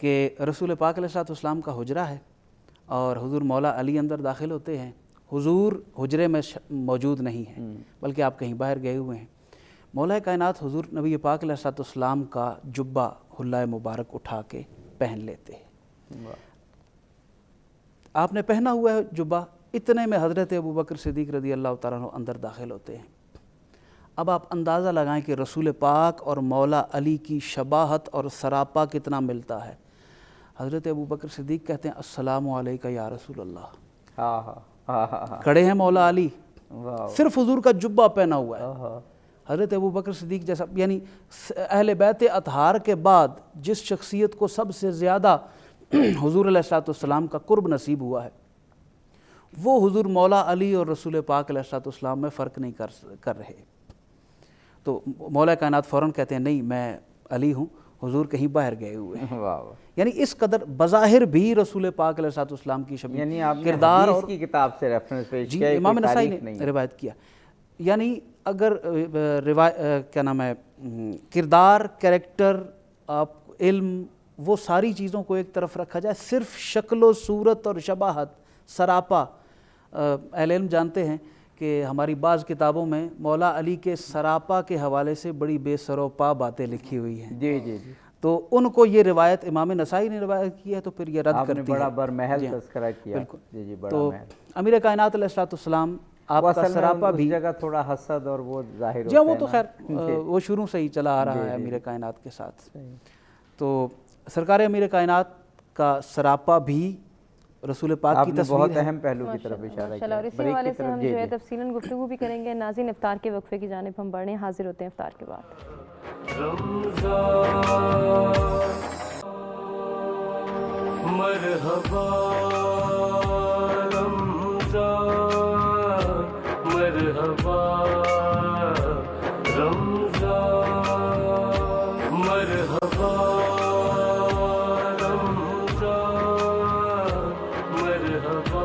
کہ رسول پاک علیہ السلام کا حجرہ ہے اور حضور مولا علی اندر داخل ہوتے ہیں. حضور حجرے میں موجود نہیں ہیں بلکہ آپ کہیں باہر گئے ہوئے ہیں. مولا کائنات حضور نبی پاک علیہ السلام کا جبہ حلہ مبارک اٹھا کے پہن لیتے ہیں. آپ نے پہنا ہوا ہے جبہ, اتنے میں حضرت ابوبکر صدیق رضی اللہ تعالیٰ عنہ اندر داخل ہوتے ہیں. اب آپ اندازہ لگائیں کہ رسول پاک اور مولا علی کی شباہت اور سراپا کتنا ملتا ہے. حضرت ابوبکر صدیق کہتے ہیں السلام علیکہ یا رسول اللہ. کھڑے ہیں مولا علی, صرف حضور کا جبہ پہنا ہوا ہے. حضرت ابوبکر صدیق جیسا, یعنی اہل بیت اطہار کے بعد جس شخصیت کو سب سے زیادہ حضور علیہ السلام کا قرب نصیب ہوا ہے, وہ حضور مولا علی اور رسول پاک علیہ السلام میں فرق نہیں کر رہے. تو مولا کائنات فوراً کہتے ہیں نہیں میں علی ہوں, حضور کہیں باہر گئے ہوئے ہیں. یعنی اس قدر بظاہر بھی رسول پاک علیہ السلام کی شبیہ کردار, اور کی کتاب سے ریفرنس پیش کیا, امام نسائی نے روایت کیا. یعنی اگر کیا نام ہے کردار, کریکٹر, آپ علم, وہ ساری چیزوں کو ایک طرف رکھا جائے, صرف شکل و صورت اور شباہت سراپا. اہل علم جانتے ہیں کہ ہماری بعض کتابوں میں مولا علی کے سراپا کے حوالے سے بڑی بے سر و پا باتیں لکھی ہوئی ہیں. جی. تو ان کو یہ روایت امام نسائی نے روایت کی ہے تو پھر یہ رد کرتی ہے. بڑا برمحل تذکرہ کیا. بالکل. تو امیر کائنات علیہ السلام آپ کا سراپا بھی جگہ تھوڑا حسد اور وہ ظاہر ہوتا ہے. جی وہ تو خیر وہ شروع سے ہی چلا آ رہا ہے امیر کائنات کے ساتھ. تو سرکار امیر کائنات کا سراپا بھی رسول پاک کی تصویر ہے. بہت اہم پہلو کی طرف اشارہ کیا. اور اسی حوالے سے ہم جو ہے تفصیلاً گفتگو بھی کریں گے. ناظرین افطار کے وقفے کی جانب ہم بڑھیں, حاضر ہوتے ہیں افطار کے بعد. مرحبا رمضان مرحبا رمضان مرحبا رمضان مرحبا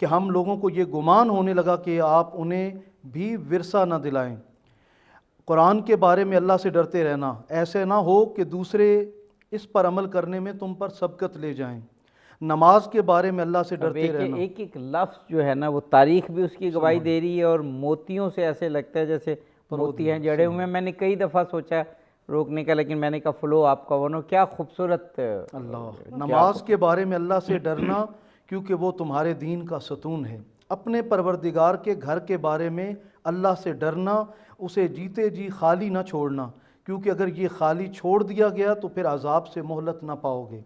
کہ ہم لوگوں کو یہ گمان ہونے لگا کہ آپ انہیں بھی ورثہ نہ دلائیں۔ قرآن کے بارے میں اللہ سے ڈرتے رہنا، ایسے نہ ہو کہ دوسرے اس پر عمل کرنے میں تم پر سبقت لے جائیں۔ نماز کے بارے میں اللہ سے ڈرتے رہنا۔ ایک ایک لفظ جو ہے نا وہ تاریخ بھی اس کی گواہی دے رہی ہے، اور موتیوں سے ایسے لگتا ہے جیسے موتی ہیں جڑے ہوئے ہیں۔ میں نے کئی دفعہ سوچا روکنے کا، لیکن میں نے کہا فلو آپ کا وہ کیا خوبصورت۔ اللہ نماز کے بارے میں اللہ سے ڈرنا کیونکہ وہ تمہارے دین کا ستون ہے۔ اپنے پروردگار کے گھر کے بارے میں اللہ سے ڈرنا، اسے جیتے جی خالی نہ چھوڑنا، کیونکہ اگر یہ خالی چھوڑ دیا گیا تو پھر عذاب سے مہلت نہ پاؤ گے۔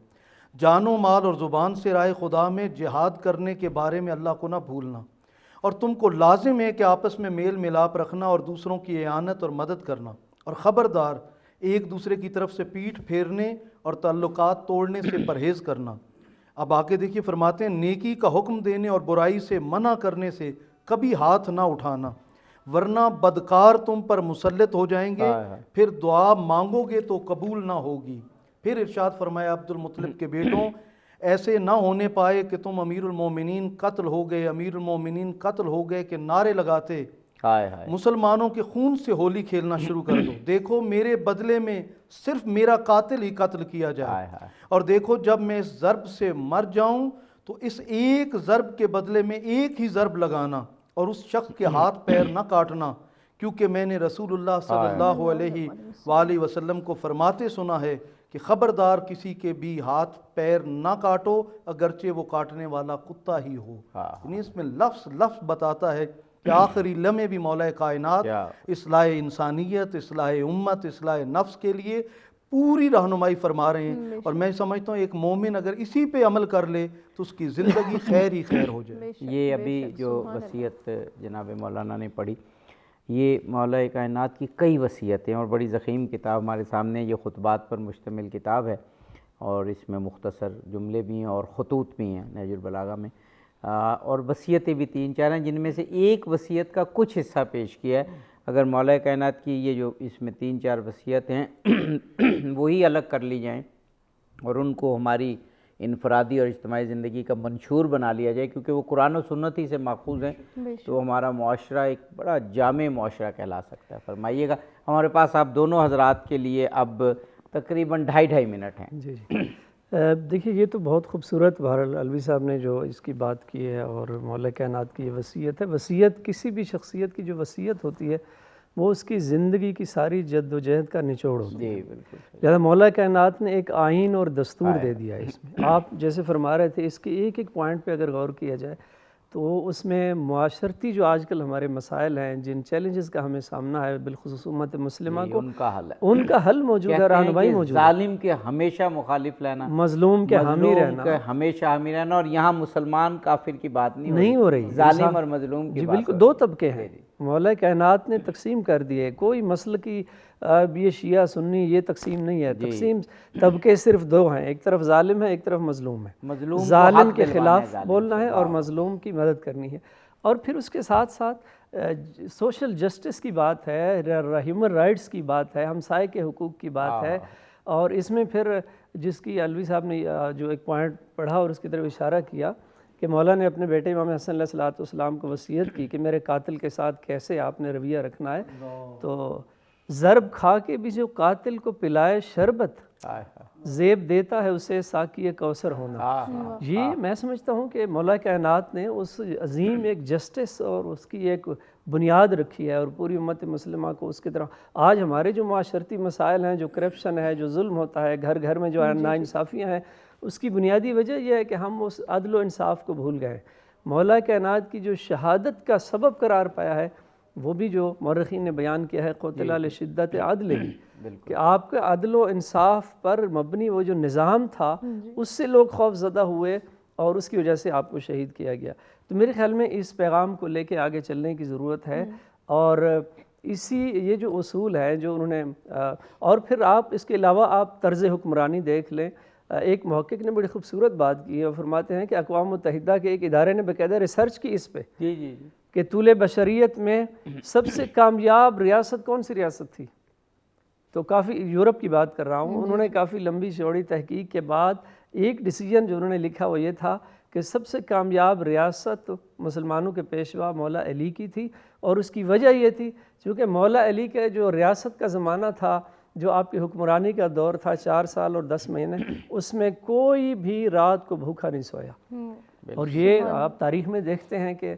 جان و مال اور زبان سے راہ خدا میں جہاد کرنے کے بارے میں اللہ کو نہ بھولنا، اور تم کو لازم ہے کہ آپس میں میل ملاپ رکھنا اور دوسروں کی اعانت اور مدد کرنا، اور خبردار ایک دوسرے کی طرف سے پیٹھ پھیرنے اور تعلقات توڑنے سے پرہیز کرنا۔ اب آگے دیکھیے فرماتے ہیں نیکی کا حکم دینے اور برائی سے منع کرنے سے کبھی ہاتھ نہ اٹھانا، ورنہ بدکار تم پر مسلط ہو جائیں گے، پھر دعا مانگو گے تو قبول نہ ہوگی۔ پھر ارشاد فرمایا عبد المطلب کے بیٹوں ایسے نہ ہونے پائے کہ تم امیر المومنین قتل ہو گئے، امیر المومنین قتل ہو گئے کہ نعرے لگاتے مسلمانوں کے خون سے ہولی کھیلنا شروع کر دو۔ دیکھو میرے بدلے میں صرف میرا قاتل ہی قتل کیا جائے، اور دیکھو جب میں اس ضرب سے مر جاؤں تو اس ایک ضرب کے بدلے میں ایک ہی ضرب لگانا، اور اس شخص کے ہاتھ پیر نہ کاٹنا، کیونکہ میں نے رسول اللہ صلی اللہ علیہ وآلہ وسلم کو فرماتے سنا ہے کہ خبردار کسی کے بھی ہاتھ پیر نہ کاٹو اگرچہ وہ کاٹنے والا کتا ہی ہو۔ یعنی اس میں لفظ بتاتا ہے کہ آخری لمحے بھی مولا کائنات اصلاح انسانیت، اصلاح امت، اصلاح نفس کے لیے پوری رہنمائی فرما رہے ہیں، اور میں سمجھتا ہوں ایک مومن اگر اسی پہ عمل کر لے تو اس کی زندگی خیر ہی خیر ہو جائے۔ یہ ابھی جو وصیت جناب مولانا نے پڑھی، یہ مولا کائنات کی کئی وصیتیں، اور بڑی ضخیم کتاب ہمارے سامنے، یہ خطبات پر مشتمل کتاب ہے، اور اس میں مختصر جملے بھی ہیں اور خطوط بھی ہیں نہج البلاغہ میں، اور وصیتیں بھی 3-4 ہیں، جن میں سے ایک وصیت کا کچھ حصہ پیش کیا ہے۔ اگر مولا کائنات کی یہ جو اس میں 3-4 وصیتیں ہیں وہی الگ کر لی جائیں اور ان کو ہماری انفرادی اور اجتماعی زندگی کا منشور بنا لیا جائے، کیونکہ وہ قرآن و سنت ہی سے ماخوذ ہیں، تو ہمارا معاشرہ ایک بڑا جامع معاشرہ کہلا سکتا ہے۔ فرمائیے گا، ہمارے پاس آپ دونوں حضرات کے لیے اب تقریباً 2.5 منٹ ہیں۔ جی دیکھیے یہ تو بہت خوبصورت بہرحال الوی صاحب نے جو اس کی بات کی ہے، اور مولا کائنات کی یہ وصیت ہے۔ وصیت کسی بھی شخصیت کی جو وصیت ہوتی ہے وہ اس کی زندگی کی ساری جد و جہد کا نچوڑ ہوتی ہے۔ لہذا مولا کائنات نے ایک آئین اور دستور دے دیا ہے اس میں۔ آپ جیسے فرما رہے تھے، اس کے ایک ایک پوائنٹ پہ اگر غور کیا جائے تو اس میں معاشرتی جو آج کل ہمارے مسائل ہیں، جن چیلنجز کا ہمیں سامنا ہے بالخصوص امت مسلمہ کو، ان کا حل موجود ہے، رہنمائی موجود ہے۔ ظالم کے ہمیشہ مخالف رہنا، مظلوم کے حامی رہنا، ہمیشہ حامی رہنا، اور یہاں مسلمان کافر کی بات نہیں ہو رہی، ظالم اور مظلوم کی بات۔ بالکل 2 طبقے ہیں، مولا کائنات نے تقسیم کر دیے، کوئی مسئلہ کی یہ شیعہ سنی یہ تقسیم نہیں ہے، تقسیم طبقے صرف 2 ہیں، ایک طرف ظالم ہے، ایک طرف مظلوم ہے۔ ظالم کے خلاف بولنا ہے اور مظلوم کی مدد کرنی ہے، اور پھر اس کے ساتھ ساتھ سوشل جسٹس کی بات ہے، ہیومن رائٹس کی بات ہے، ہمسائے کے حقوق کی بات ہے، اور اس میں پھر جس کی الوی صاحب نے جو ایک پوائنٹ پڑھا اور اس کی طرف اشارہ کیا کہ مولا نے اپنے بیٹے امام حسن علیہ السلام کو وصیت کی کہ میرے قاتل کے ساتھ کیسے آپ نے رویہ رکھنا ہے، تو ضرب کھا کے بھی جو قاتل کو پلائے شربت، زیب دیتا ہے اسے ساقی کوثر ہونا۔ یہ میں سمجھتا ہوں کہ مولا کائنات نے اس عظیم ایک جسٹس اور اس کی ایک بنیاد رکھی ہے، اور پوری امت مسلمہ کو اس کی طرح آج ہمارے جو معاشرتی مسائل ہیں، جو کرپشن ہے، جو ظلم ہوتا ہے، گھر گھر میں جو ناانصافیاں ہیں، اس کی بنیادی وجہ یہ ہے کہ ہم اس عدل و انصاف کو بھول گئے۔ مولا کائنات کی جو شہادت کا سبب قرار پایا ہے، وہ بھی جو مورخین نے بیان کیا ہے، قتل لشدت عدل، کہ آپ کا عدل و انصاف پر مبنی وہ جو نظام تھا اس سے لوگ خوف زدہ ہوئے، اور اس کی وجہ سے آپ کو شہید کیا گیا۔ تو میرے خیال میں اس پیغام کو لے کے آگے چلنے کی ضرورت ہے، اور یہ جو اصول ہیں جو انہوں نے، اور پھر آپ اس کے علاوہ آپ طرز حکمرانی دیکھ لیں۔ ایک محقق نے بڑی خوبصورت بات کی ہے، وہ فرماتے ہیں کہ اقوام متحدہ کے ایک ادارے نے باقاعدہ ریسرچ کی اس پہ کہ طول بشریت میں سب سے کامیاب ریاست کون سی ریاست تھی، تو کافی یورپ کی بات کر رہا ہوں، انہوں نے کافی لمبی چوڑی تحقیق کے بعد ایک ڈیسیجن جو انہوں نے لکھا وہ یہ تھا کہ سب سے کامیاب ریاست مسلمانوں کے پیشوا مولا علی کی تھی، اور اس کی وجہ یہ تھی چونکہ مولا علی کے جو ریاست کا زمانہ تھا، جو آپ کی حکمرانی کا دور تھا 4 سال اور 10 مہینے، اس میں کوئی بھی رات کو بھوکا نہیں سویا. اور یہ آپ تاریخ میں دیکھتے ہیں کہ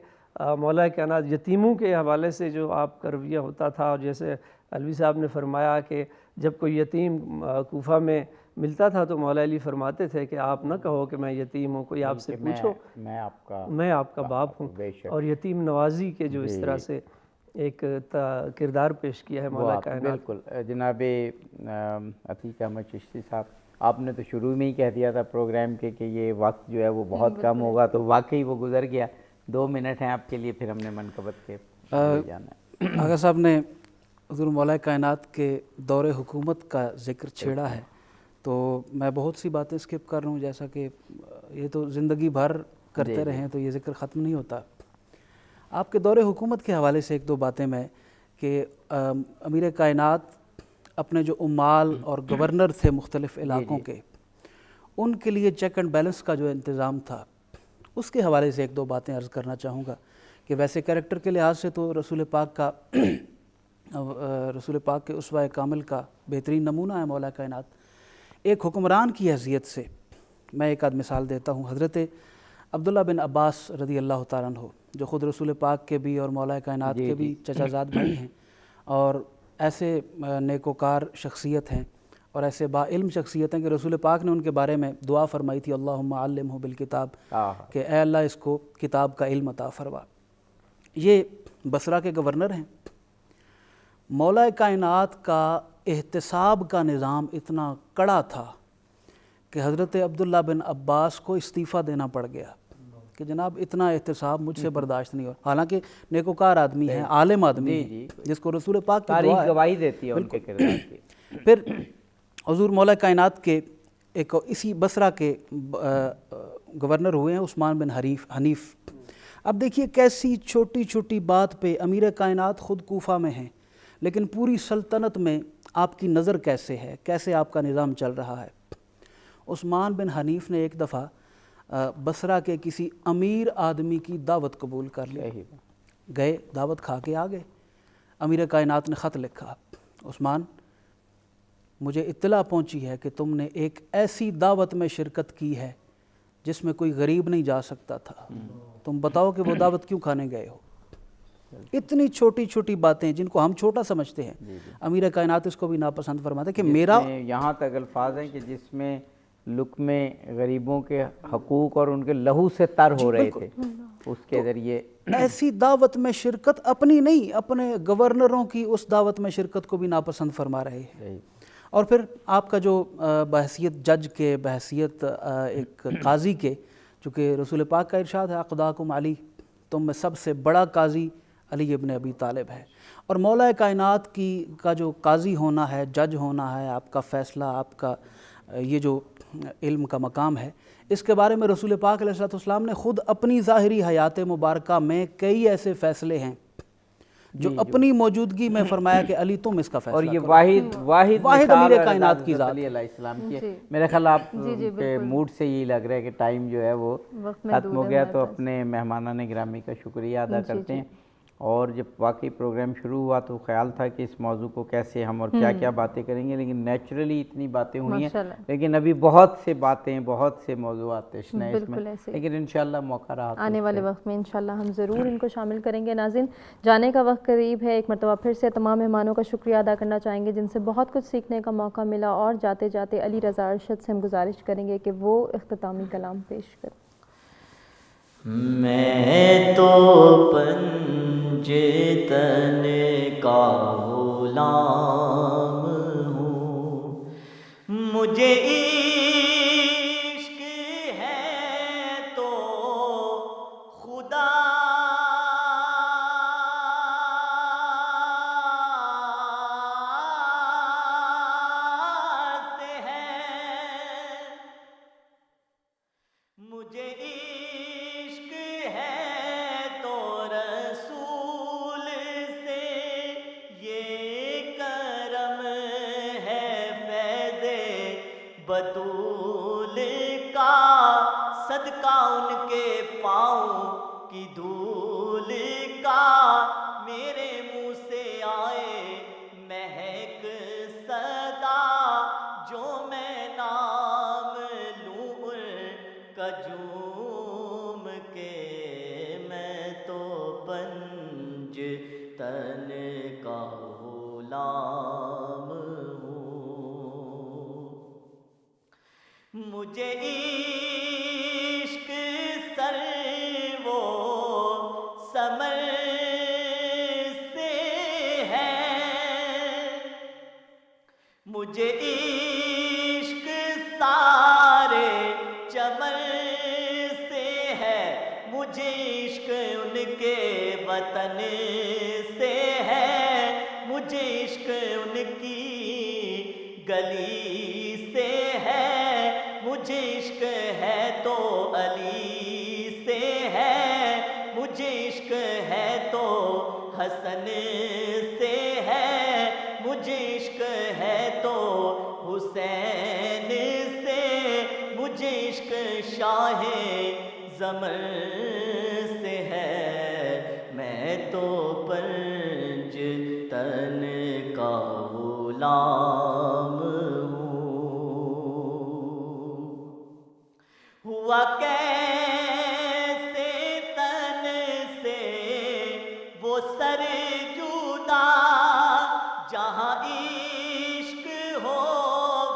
مولا کائنات یتیموں کے حوالے سے جو آپ کا رویہ ہوتا تھا، اور جیسے علوی صاحب نے فرمایا کہ جب کوئی یتیم کوفہ میں ملتا تھا تو مولا علی فرماتے تھے کہ آپ نہ کہو کہ میں یتیم ہوں، کوئی آپ سے پوچھو میں آپ کا باپ ہوں. اور یتیم نوازی کے جو اس طرح سے ایک کردار پیش کیا ہے مولا کائنات. بالکل. جناب عتیق احمد چشتی صاحب، آپ نے تو شروع میں ہی کہہ دیا تھا پروگرام کے کہ یہ وقت جو ہے وہ بہت کم ہوگا، تو واقعی وہ گزر گیا. 2 منٹ ہیں آپ کے لیے، پھر ہم نے منقبت کے جانا ہے. آغا صاحب نے حضور مولا کائنات کے دور حکومت کا ذکر چھیڑا ہے، تو میں بہت سی باتیں اسکپ کر رہا ہوں، جیسا کہ یہ تو زندگی بھر کرتے رہیں تو یہ ذکر ختم نہیں ہوتا. آپ کے دور حکومت کے حوالے سے 1-2 باتیں میں کہ امیر کائنات اپنے جو عمال اور گورنر تھے مختلف علاقوں کے، ان کے لیے چیک اینڈ بیلنس کا جو انتظام تھا، اس کے حوالے سے 1-2 باتیں عرض کرنا چاہوں گا کہ ویسے کریکٹر کے لحاظ سے تو رسول پاک کے اسوہ کامل کا بہترین نمونہ ہے مولا کائنات. ایک حکمران کی حیثیت سے میں ایک آدھ مثال دیتا ہوں. حضرت عبداللہ بن عباس رضی اللہ تعالیٰ عنہ، جو خود رسول پاک کے بھی اور مولا کائنات کے بھی چچا زاد بھائی ہیں، اور ایسے نیکوکار شخصیت ہیں اور ایسے با علم شخصیت ہیں کہ رسول پاک نے ان کے بارے میں دعا فرمائی تھی اللہم علمہ بالکتاب، کہ اے اللہ اس کو کتاب کا علم عطا فرما. یہ بصرہ کے گورنر ہیں. مولا کائنات کا احتساب کا نظام اتنا کڑا تھا کہ حضرت عبداللہ بن عباس کو استعفیٰ دینا پڑ گیا کہ جناب اتنا احتساب مجھ سے برداشت نہیں ہو. حالانکہ نیکوکار آدمی ہیں، عالم آدمی ہیں، جس کو رسول پاک کی تاریخ گواہی دیتی ہے ان کے کردار کی. پھر حضور مولا کائنات کے ایک اسی بصرہ کے گورنر ہوئے ہیں عثمان بن حنیف. اب دیکھیے کیسی چھوٹی چھوٹی بات پہ امیر کائنات خود کوفہ میں ہیں، لیکن پوری سلطنت میں آپ کی نظر کیسے ہے، کیسے آپ کا نظام چل رہا ہے. عثمان بن حنیف نے ایک دفعہ بصرہ کے کسی امیر آدمی کی دعوت قبول کر لی، گئے دعوت کھا کے آ گئے. امیر کائنات نے خط لکھا، عثمان مجھے اطلاع پہنچی ہے کہ تم نے ایک ایسی دعوت میں شرکت کی ہے جس میں کوئی غریب نہیں جا سکتا تھا، تم بتاؤ کہ وہ دعوت کیوں کھانے گئے ہو. اتنی چھوٹی چھوٹی باتیں جن کو ہم چھوٹا سمجھتے ہیں، امیر کائنات اس کو بھی ناپسند فرماتے کہ میرا یہاں تک الفاظ ہیں کہ جس میں لقمے غریبوں کے حقوق اور ان کے لہو سے تر ہو رہے تھے، اس کے ذریعے ایسی دعوت میں شرکت اپنی نہیں، اپنے گورنروں کی اس دعوت میں شرکت کو بھی ناپسند فرما رہے ہیں. اور پھر آپ کا جو بحیثیت جج کے، بحیثیت ایک قاضی کے، چونکہ رسول پاک کا ارشاد ہے اقداکم علی، تم میں سب سے بڑا قاضی علی ابن ابی طالب ہے. اور مولا کائنات کا جو قاضی ہونا ہے، جج ہونا ہے، آپ کا فیصلہ، آپ کا یہ جو علم کا مقام ہے، اس کے بارے میں رسول پاک علیہ السلام نے خود اپنی ظاہری حیات مبارکہ میں کئی ایسے فیصلے ہیں جو اپنی موجودگی میں فرمایا کہ علی تم اس کا فیصلہ اور یہ کرو. واحد امیر کائنات کی ذات علی علیہ السلام کی. میرے خیال آپ کے موڈ سے یہی لگ رہا ہے کہ ٹائم جو ہے وہ ختم ہو گیا، تو اپنے مہمانان گرامی کا شکریہ ادا کرتے ہیں. اور جب واقعی پروگرام شروع ہوا تو خیال تھا کہ اس موضوع کو کیسے ہم اور کیا کیا باتیں کریں گے، لیکن نیچرلی اتنی باتیں ہوئی ہیں، لیکن ابھی بہت سے باتیں، بہت سے موضوعات تشنا ہے اس میں، لیکن انشاءاللہ موقع رہا آنے والے وقت میں انشاءاللہ ہم ضرور ان کو شامل کریں گے. ناظرین، جانے کا وقت قریب ہے. ایک مرتبہ پھر سے تمام مہمانوں کا شکریہ ادا کرنا چاہیں گے جن سے بہت کچھ سیکھنے کا موقع ملا، اور جاتے جاتے علی رضا ارشد سے ہم گزارش کریں گے کہ وہ اختتامی کلام پیش کریں. میں تو پنجتن کا غلام ہوں، مجھے عشق ہے تو خدا سے ہے، مجھے بطول کا صدقہ ان کے پاؤں کی دھول کا، میرے منہ سے آئے مہک صدا، جو میں نام لوں ان کا جھوم کے، میں تو پنج تن کا غلام ہوں۔ مجھے عشق سر وہ ثمر سے ہے، مجھے عشق سارے چمن سے ہے، مجھے عشق ان کے وطن سے ہے، مجھے عشق ان کی گلی سے ہے، مجھے عشق ہے تو علی سے ہے، مجھے عشق ہے تو حسن سے ہے، مجھے عشق ہے تو حسین سے، مجھے عشق شاہ زمر سے ہے، میں تو پنج تن کا غلام ہوں۔ ہوا کیسے تن سے وہ سر جدا، جہاں عشق ہو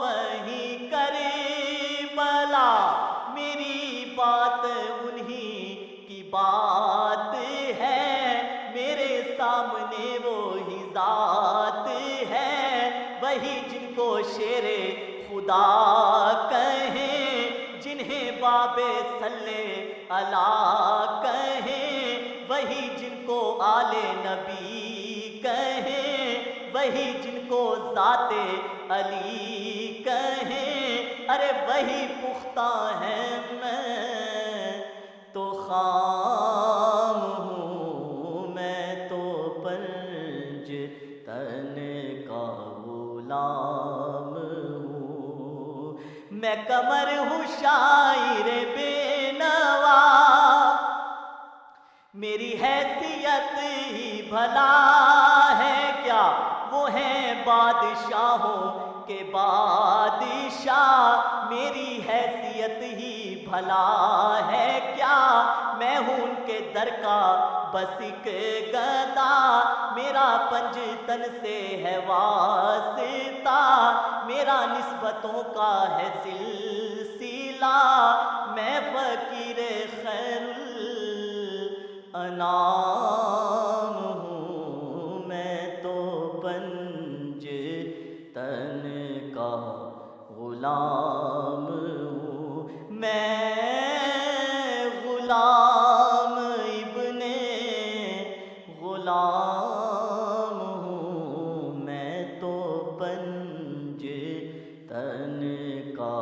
وہیں کربلا، میری بات انہی کی بات ہے، میرے سامنے وہی ذات ہے، وہی جن کو شیر خدا کہیں، جنہیں باب صلی اللہ کہیں، وہی جن کو آل نبی کہیں، وہی جن کو ذات علی کہیں، ارے وہی پختہ ہے، میں تو خام ہوں، میں تو پنج تن کا غلام ہوں، میں قمر ہوں شاعر بے نوا، میری حیثیت ہی بھلا ہے کیا، وہ ہیں بادشاہوں کے بادشاہ، میری حیثیت ہی بھلا ہے کیا، میں ہوں ان کے در کا بس ایک گدا، میرا پنج تن سے ہے واسطہ، میرا نسبتوں کا ہے سلسلہ، میں فقیر خیر الانام ہوں، میں تو پنج تن کا غلام ہوں، میں غلام ابن غلام ہوں، میں تو پنج تن کا